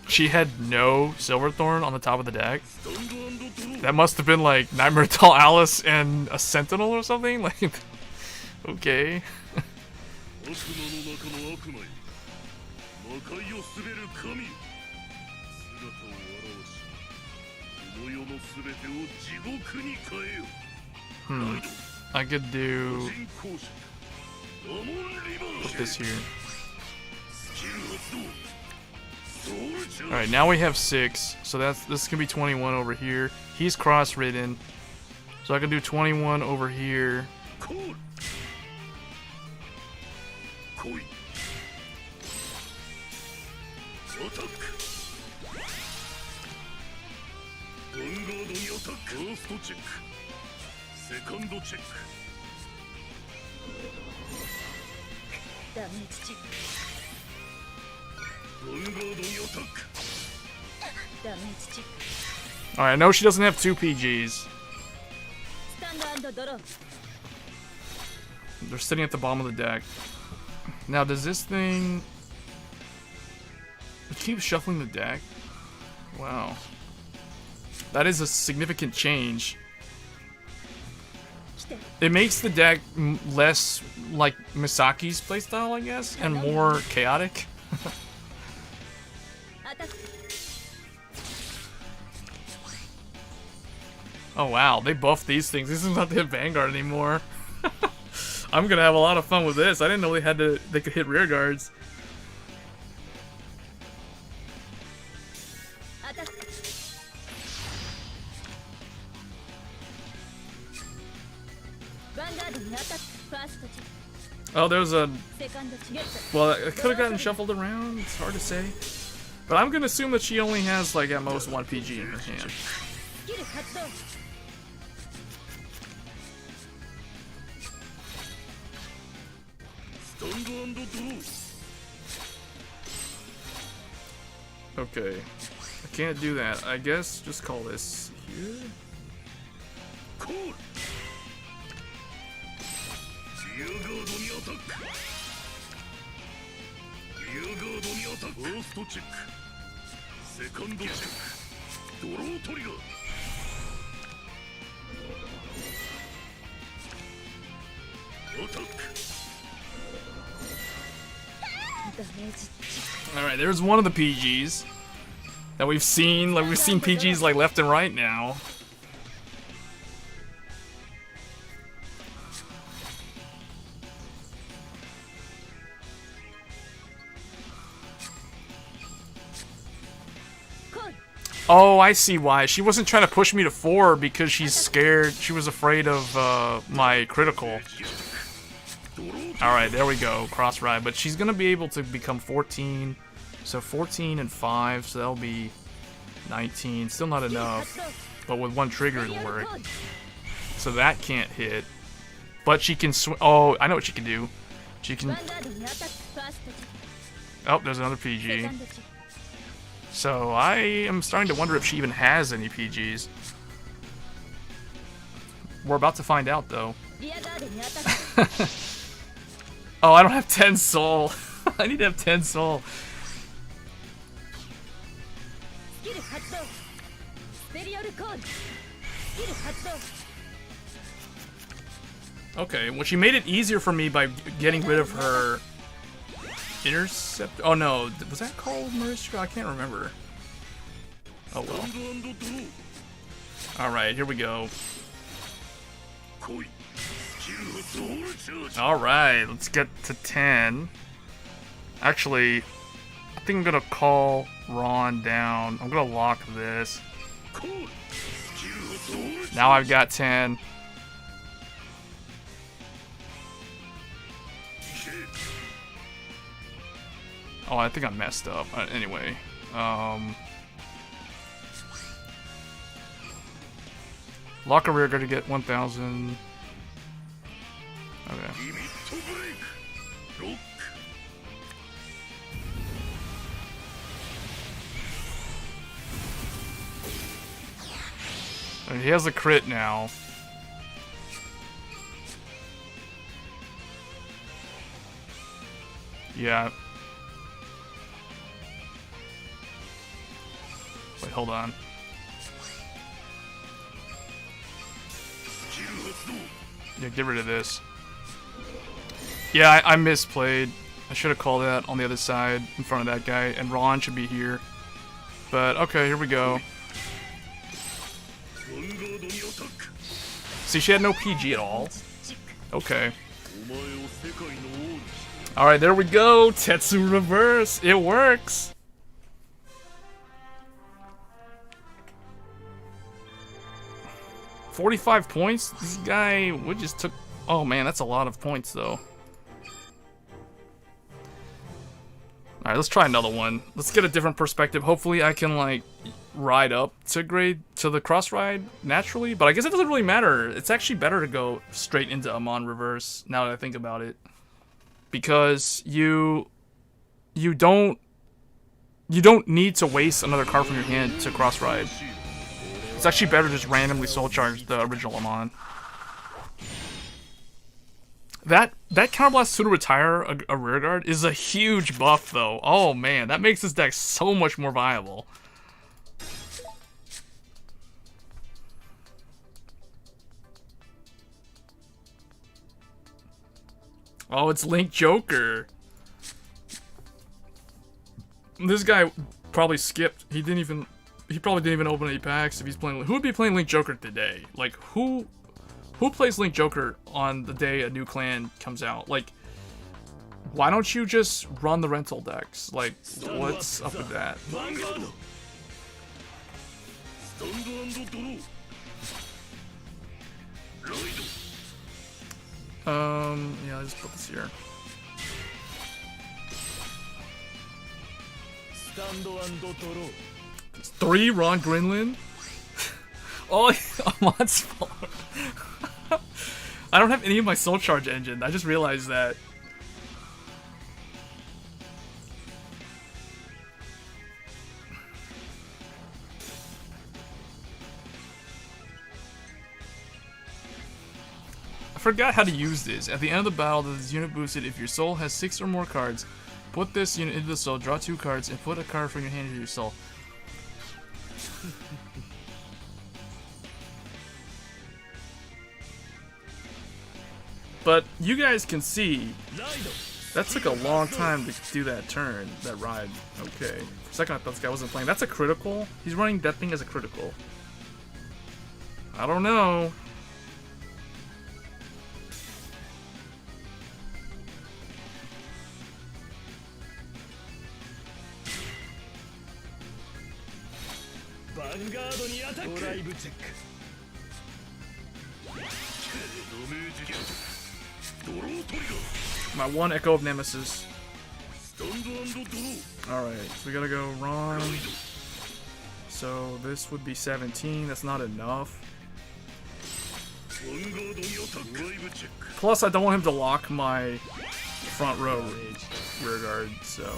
She had no Silverthorn on the top of the deck. That must have been like Nightmare Doll Alice and a Sentinel or something? Like, okay. I could do... put this here. Alright, now we have 6. So this can be 21 over here. He's cross-ridden. So I can do 21 over here. Alright, I know she doesn't have 2 PGs. They're sitting at the bottom of the deck. Now, does this thing... It keeps shuffling the deck? Wow. That is a significant change. It makes the deck less like Misaki's playstyle, I guess, and more chaotic. Oh wow, they buffed these things. This is not the Vanguard anymore. I'm gonna have a lot of fun with this. I didn't know they could hit rear guards. Oh, there's a... Well, it could have gotten shuffled around. It's hard to say. But I'm gonna assume that she only has, like, at most 1 PG in her hand. Okay. I can't do that. I guess just call this here. Alright, there's one of the PGs that we've seen. Like, we've seen PGs like left and right now. Oh, I see why. She wasn't trying to push me to 4 because she's scared. She was afraid of my critical. Alright, there we go. Cross ride. But she's going to be able to become 14. So 14 and 5. So that'll be 19. Still not enough. But with 1 trigger it'll work. So that can't hit. But she can oh, I know what she can do. She can... Oh, there's another PG. So I am starting to wonder if she even has any PGs. We're about to find out, though. Oh, I don't have 10 soul. I need to have 10 soul. Okay, well, she made it easier for me by getting rid of her intercept. Oh no, was that called Maristra? I can't remember. Oh well. Alright, here we go. Alright, let's get to 10. Actually, I think I'm gonna call Ron down. I'm gonna lock this. Now I've got 10. Oh, I think I messed up. Anyway, lock a rear guard to get 1,000. Okay. And he has a crit now. Yeah. Wait, hold on. Yeah, get rid of this. Yeah, I misplayed. I should have called that on the other side in front of that guy, and Ron should be here. But, okay, here we go. See, she had no PG at all. Okay. Alright, there we go. Tetsu reverse. It works. 45 points? This guy, we just took... Oh man, that's a lot of points though. Alright, let's try another one. Let's get a different perspective. Hopefully I can, like, ride up to the cross ride naturally. But I guess it doesn't really matter. It's actually better to go straight into Amon reverse, now that I think about it. Because you don't need to waste another card from your hand to cross ride. It's actually better to just randomly soul charge the original Amon. That Counterblast Pseudo Retire a rear guard is a huge buff though. Oh man, that makes this deck so much more viable. Oh, it's Link Joker. This guy probably skipped. He probably didn't even open any packs if he's playing. Who would be playing Link Joker today? Like who plays Link Joker on the day a new clan comes out? Like, why don't you just run the rental decks? Like, what's up with that? Yeah, I just put this here. It's 3 Ron Grinlin. Oh, Amon's fault. I don't have any of my soul charge engine. I just realized that. I forgot how to use this. At the end of the battle, this unit boosted. If your soul has 6 or more cards, put this unit into the soul, draw 2 cards, and put a card from your hand into your soul. But you guys can see, that took a long time to do that turn, that ride. Okay. For a second I thought this guy wasn't playing. That's a critical? He's running that thing as a critical. I don't know. My one Echo of Nemesis. Alright, so we gotta go Ron. So this would be 17, that's not enough. Plus I don't want him to lock my front row rear guard, so...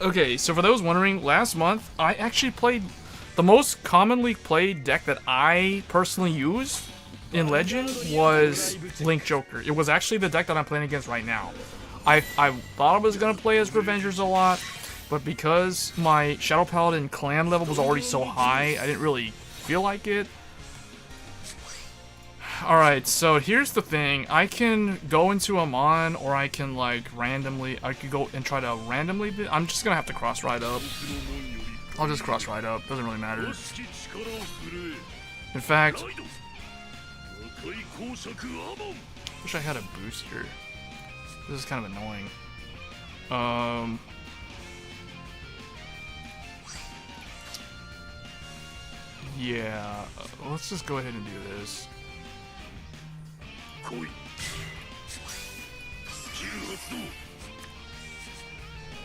Okay, so for those wondering, last month I actually played the most commonly played deck that I personally used in Legend was Link Joker. It was actually the deck that I'm playing against right now. I thought I was gonna play as Revengers a lot, but because my Shadow Paladin clan level was already so high, I didn't really feel like it. Alright, so here's the thing. I can go into Amon, or I can, like, randomly... I could go and try to randomly... I'm just gonna have to cross-ride up. I'll just cross-ride up. Doesn't really matter. In fact... wish I had a booster. This is kind of annoying. Yeah, let's just go ahead and do this.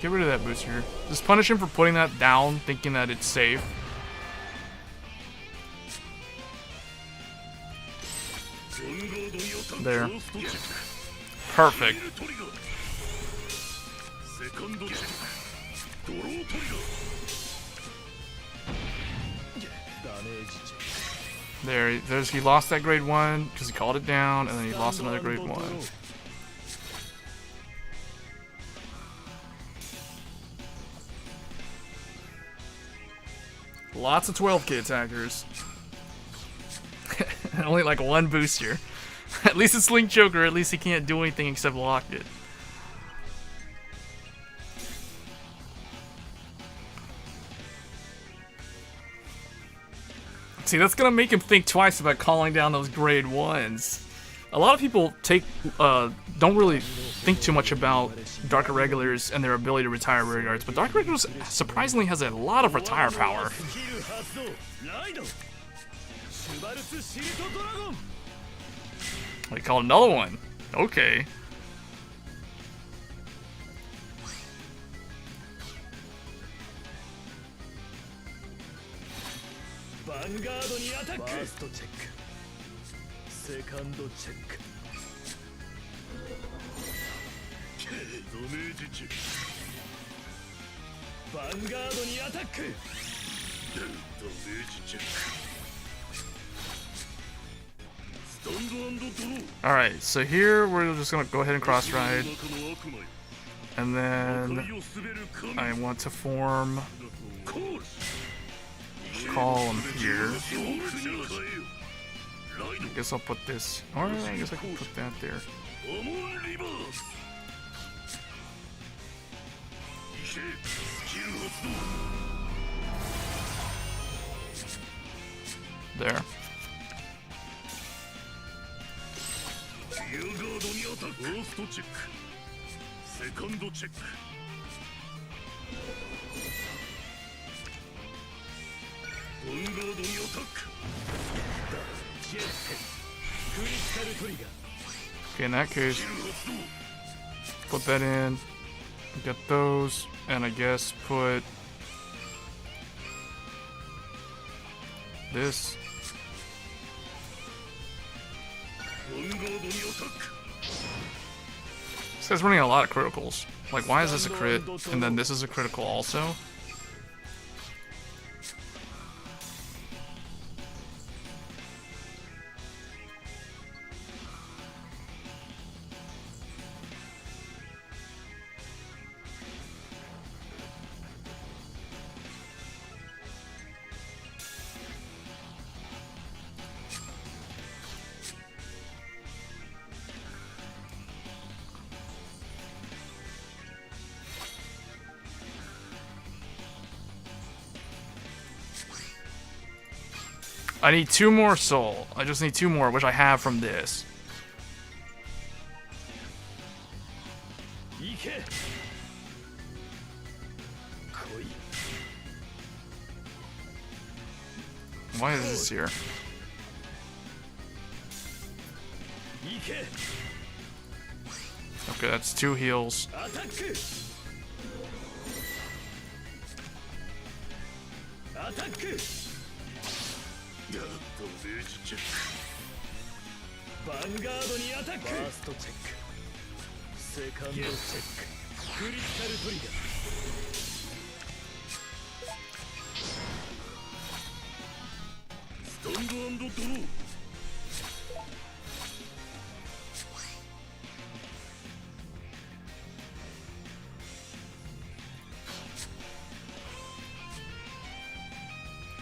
Get rid of that booster. Just punish him for putting that down, thinking that it's safe. There. Perfect. There's he lost that grade 1 because he called it down, and then he lost another grade 1. Lots of 12k attackers. Only like 1 booster. At least it's Link Joker, at least he can't do anything except lock it. See, that's gonna make him think twice about calling down those grade 1s. A lot of people don't really think too much about Dark Irregulars and their ability to retire rear guards, but Dark Irregulars surprisingly has a lot of retire power. They called another one. Okay. Vanguardにアタック。First check. Second check. ダメージチェック。Vanguardにアタック。ダメージチェック。Alright, so here we're just gonna go ahead and cross ride. And then I want to form column here. I guess I'll put this, or I guess I can put that there. There. Okay, in that case, put that in, get those, and I guess put this. This guy's running a lot of criticals. Like, why is this a crit, and then this is a critical also? I need 2 more soul. I just need 2 more, which I have from this. Why is this here? Okay, that's 2 heals. Vanguard にアタック。First check. Second check. Critical trigger. Stand and draw.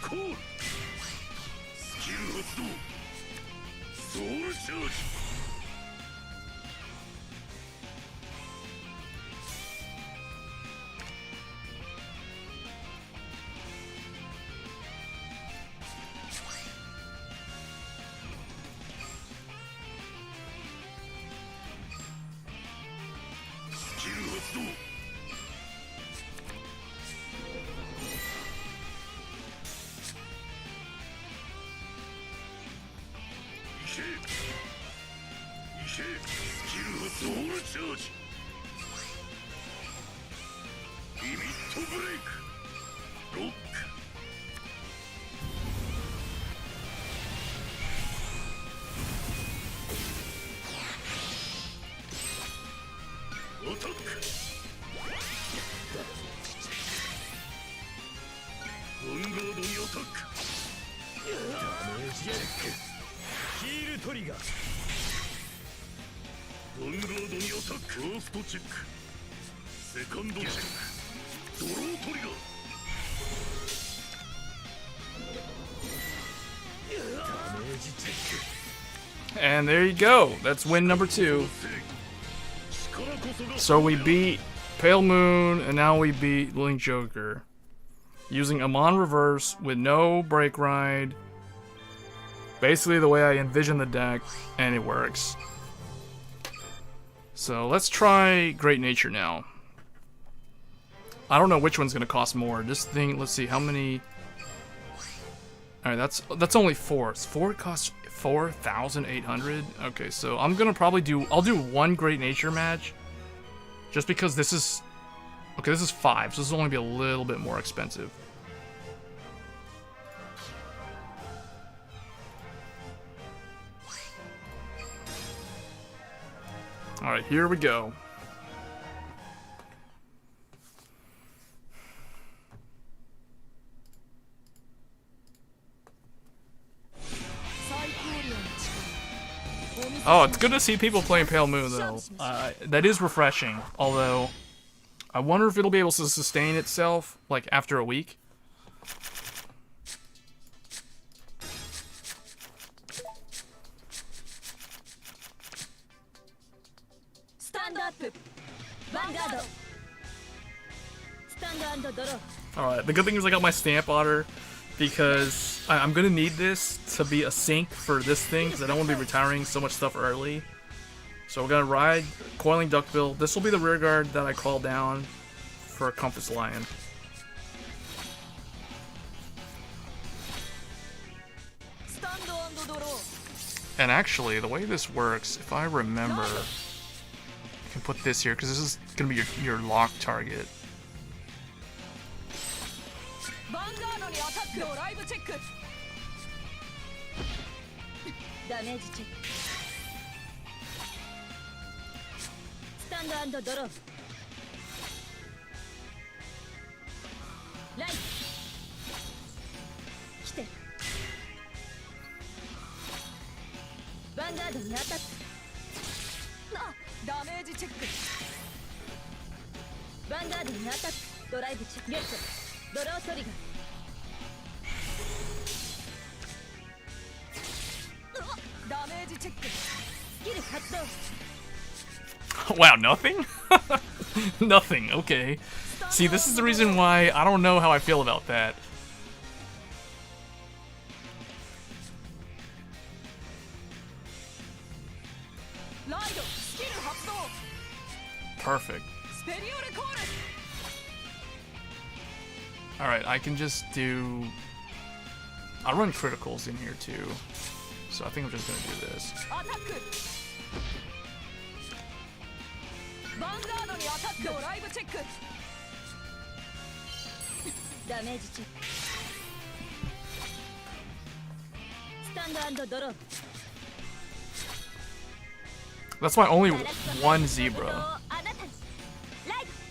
Call. Skill 発動。ソウルチャージ。スキル発動。ソウルチャージ。リミットブレイク。ロック。アタック。ヴァンガードにアタック。ダメージチェック。ヒールトリガー。ヴァンガードにアタック。ファーストチェック。セカンドチェック。ドロートリガー。ダメージチェック。 And there you go. That's win number 2. So we beat Pale Moon, and now we beat Link Joker. Using Amon Reverse with no Break Ride Basically the way I envision the deck, and it works. So let's try Great Nature now. I don't know which one's gonna cost more. This thing, let's see how many. All right, that's only 4. 4 costs 4,800. Okay, so I'm gonna probably I'll do one Great Nature match, just because this is. Okay, this is 5, so this will only be a little bit more expensive. All right, here we go. Oh, it's good to see people playing Pale Moon, though. That is refreshing, although I wonder if it'll be able to sustain itself, like, after a week. Stand up, Vanguard. Stand and draw. Alright, the good thing is I got my stamp otter, because I'm gonna need this to be a sync for this thing, because I don't want to be retiring so much stuff early. So we're gonna ride Coiling Duckbill. This will be the rear guard that I call down for a Compass Lion. And actually, the way this works, if I remember, I can put this here, because this is gonna be your lock target. Stand and draw. Light. Kite. Vanguard にアタック。ダメージチェック。ヴァンガードにアタック。ドライブチェック。ゲット。ドロートリガー。ダメージチェック。スキル発動。Wow, nothing? Nothing, okay. See, this is the reason why I don't know how I feel about that. Perfect. Alright, I can just do... I'll run criticals in here too. So I think I'm just gonna do this. That's my only one zebra.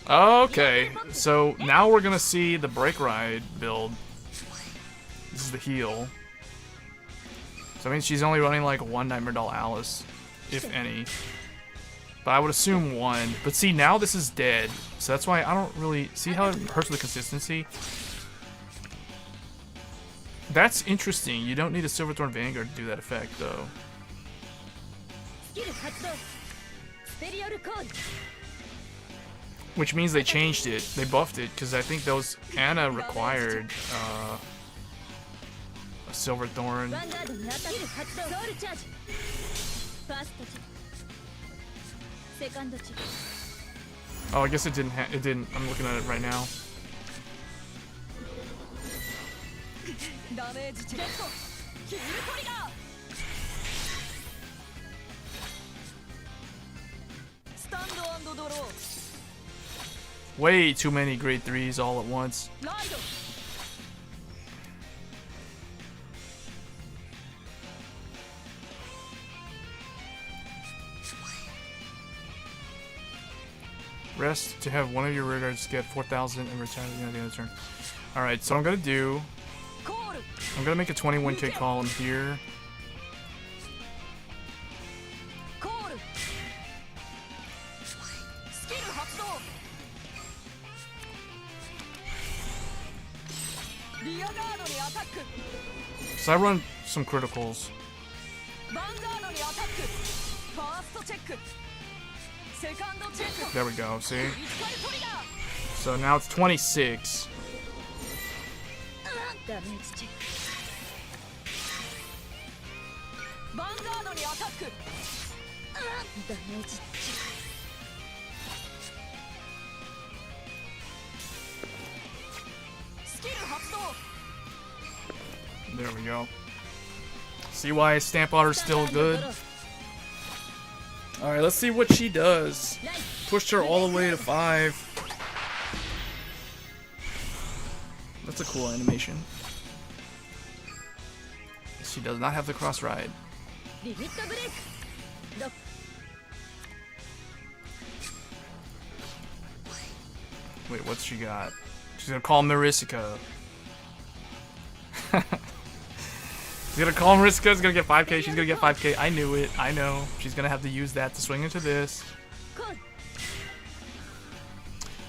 Okay, so now we're gonna see the brake ride build. This is the heel. So I mean she's only running like one Nightmare Doll Alice, if any. But I would assume one. But see, now this is dead. So that's why I don't really... See how it hurts with the consistency? That's interesting. You don't need a Silverthorn Vanguard to do that effect, though. Which means they changed it. They buffed it, because I think those Anna required a Silverthorn. Oh, I guess it didn't. It didn't. I'm looking at it right now. Way too many grade 3s all at once. Rest to have one of your rear guards get 4,000 and return at the end of the other turn. Alright, so I'm gonna make a 21k column here. So I run some criticals. There we go, see? So now it's 26. ヴァンガードにアタック。ダメージチェック。スキル発動。 There we go. See why Stamp Otter's still good? Alright, let's see what she does. Pushed her all the way to 5. That's a cool animation. She does not have the cross ride. Wait, what's she got? She's gonna call Marisica. She's gonna call Mariska, she's gonna get 5k, she's gonna get 5k. I knew it, I know. She's gonna have to use that to swing into this.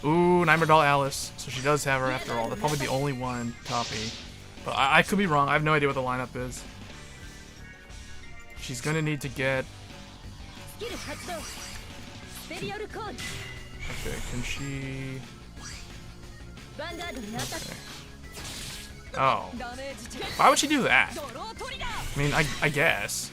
Ooh, Nightmare Doll Alice. So she does have her after all. They're probably the only one copy. But I could be wrong, I have no idea what the lineup is. She's gonna need to get... Okay, can she... Okay. Oh. Why would she do that? I mean, I guess.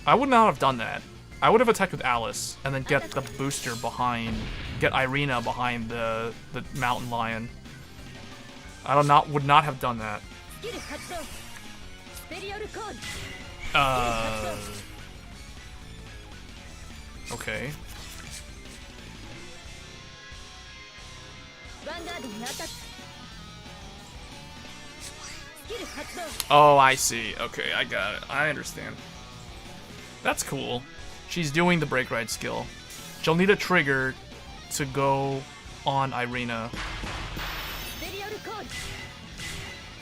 I would not have done that. I would have attacked with Alice and then get the booster behind, get Irina behind the mountain lion. I would not have done that. Okay. Oh, I see. Okay, I got it. I understand. That's cool. She's doing the break ride skill. She'll need a trigger to go on Irina.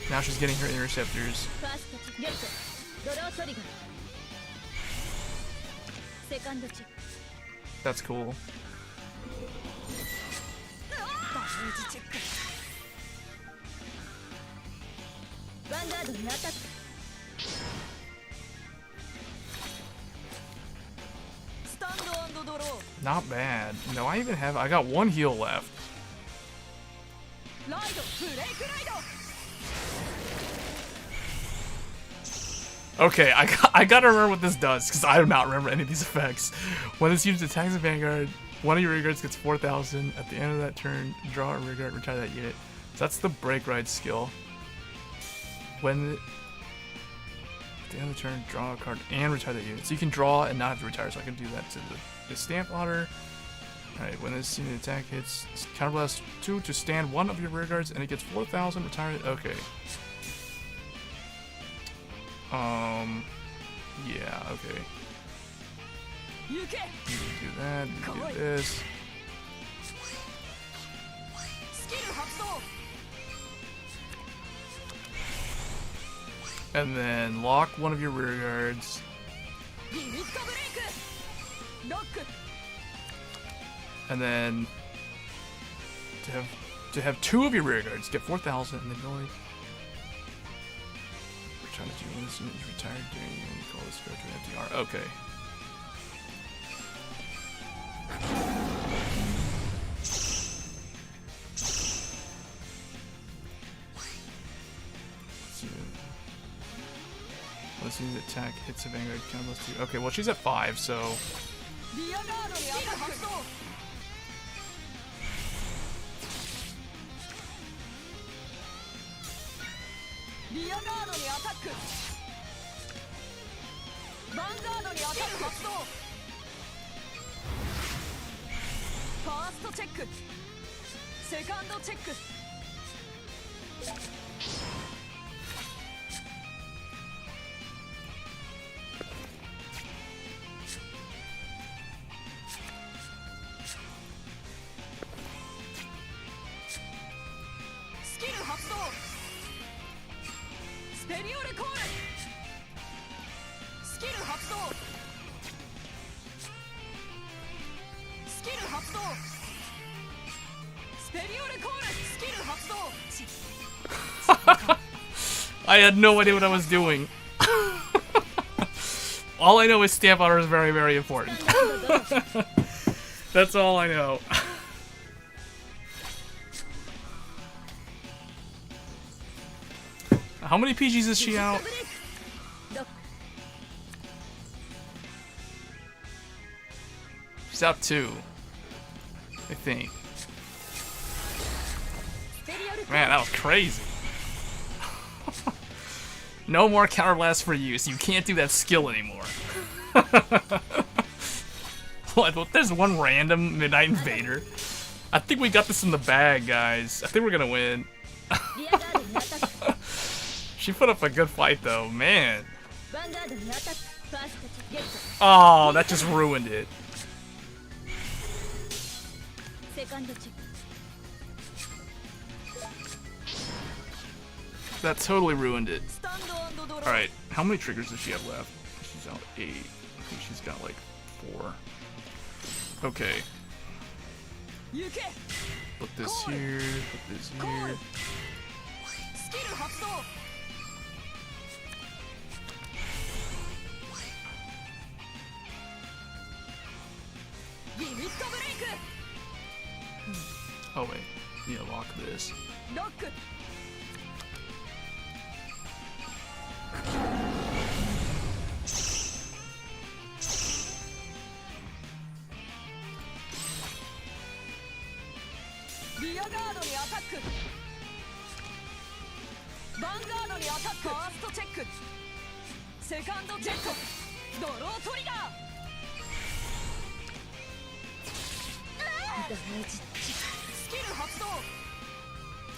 Now she's getting her interceptors. That's cool. Not bad. No, I got one heal left. Okay, I gotta remember what this does, because I do not remember any of these effects. When this unit attacks a Vanguard, one of your rear guards gets 4,000. At the end of that turn, draw a rear guard, retire that unit. So that's the break ride skill. At the end of the turn, draw a card and retire that unit. So you can draw and not have to retire, so I can do that to the Stamp Otter. Alright, when this unit attack hits, counterblast 2 to stand one of your rear guards, and it gets 4,000, retire it. Okay. Yeah, okay. You can do that, you can do this. And then lock one of your rear guards. And then to have two of your rear guards get 4,000, and then go like trying to do when this unit is retired during you call this character FDR. Okay. Let's see the attack hits a Vanguard count plus 2. Okay, well she's at 5, so I had no idea what I was doing. All I know is Stamp Otter is very, very important. That's all I know. How many PGs is she out? She's out 2. I think. Man, that was crazy. No more counter blast for use. You can't do that skill anymore. What? There's one random Midnight Invader. I think we got this in the bag, guys. I think we're gonna win. She put up a good fight, though, man. Oh, that just ruined it. That totally ruined it. Alright, how many triggers does she have left? She's out 8. I think she's got like 4. Okay. Put this here, put this here. Oh wait, need to lock this.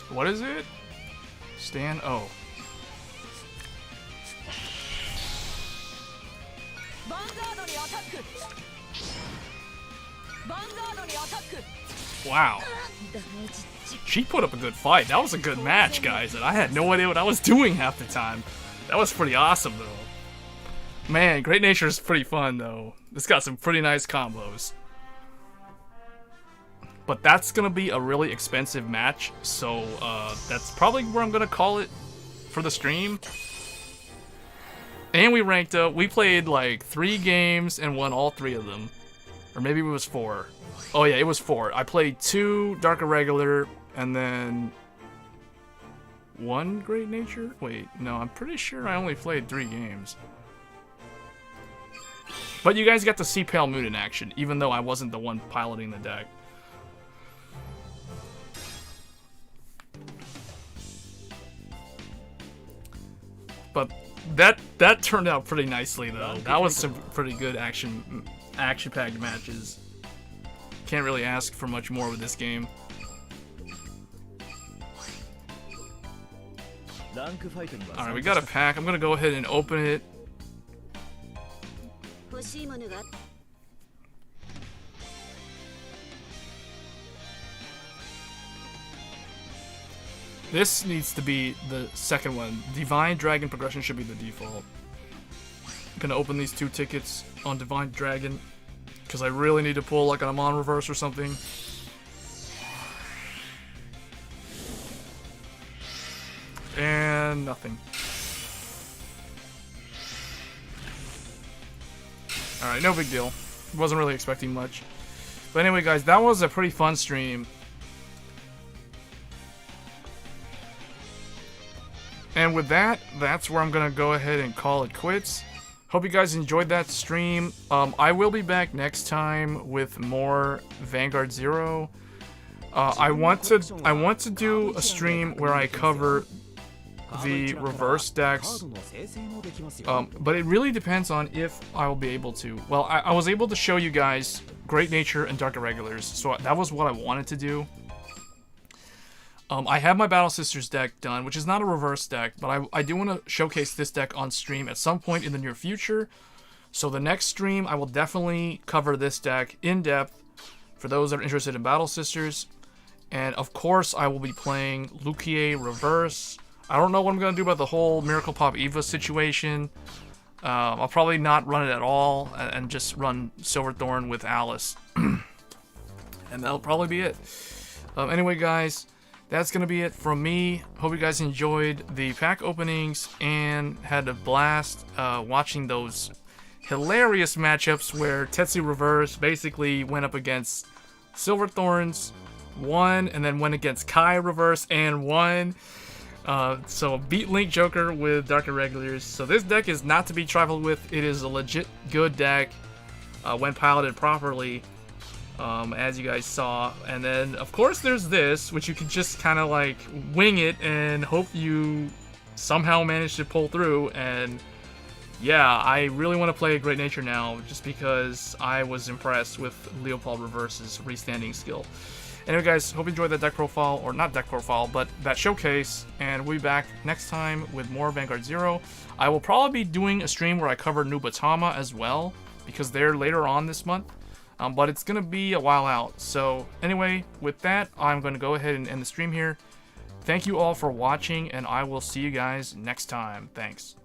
What is it? Stand. Oh. Wow. She put up a good fight. That was a good match, guys, and I had no idea what I was doing half the time. That was pretty awesome, though. Man, Great Nature is pretty fun, though. It's got some pretty nice combos. But that's gonna be a really expensive match, so that's probably where I'm gonna call it for the stream. And we ranked up. We played like 3 games and won all 3 of them. Or maybe it was 4. Oh yeah, it was 4. I played 2 Dark Irregular and then 1 Great Nature? Wait, no, I'm pretty sure I only played 3 games. But you guys got to see Pale Moon in action, even though I wasn't the one piloting the deck. But that turned out pretty nicely, though. That was some pretty good action-packed matches. Can't really ask for much more with this game. Alright, we got a pack. I'm gonna go ahead and open it. This needs to be the second one. Divine Dragon progression should be the default. I'm gonna open these 2 tickets on Divine Dragon because I really need to pull like an Amon reverse or something. And nothing. Alright, no big deal. Wasn't really expecting much. But anyway, guys, that was a pretty fun stream. And with that, that's where I'm going to go ahead and call it quits. Hope you guys enjoyed that stream. I will be back next time with more Vanguard 0. I want to do a stream where I cover the reverse decks, but it really depends on if I will be able to. Well, I was able to show you guys Great Nature and Dark Irregulars, so that was what I wanted to do. I have my Battle Sisters deck done, which is not a reverse deck, but I do want to showcase this deck on stream at some point in the near future. So the next stream, I will definitely cover this deck in depth for those that are interested in Battle Sisters. And of course, I will be playing Luquier Reverse. I don't know what I'm going to do about the whole Miracle Pop Eva situation. I'll probably not run it at all and just run Silverthorn with Alice. And that'll probably be it. Anyway, guys, that's going to be it from me. Hope you guys enjoyed the pack openings and had a blast watching those hilarious matchups where Tetsu Reverse basically went up against Silverthorns, won, and then went against Kai Reverse and won. So beat Link Joker with Dark Irregulars. So this deck is not to be trifled with. It is a legit good deck when piloted properly. as you guys saw. And then, of course, there's this, which you can just kind of like wing it and hope you somehow manage to pull through. And yeah, I really want to play Great Nature now, just because I was impressed with Leopold Reverse's restanding skill. Anyway, guys, hope you enjoyed that deck profile, or not deck profile, but that showcase, and we'll be back next time with more Vanguard Zero. I will probably be doing a stream where I cover Nubatama as well, because they're later on this month, but it's going to be a while out. So anyway, with that, I'm going to go ahead and end the stream here. Thank you all for watching, and I will see you guys next time. Thanks.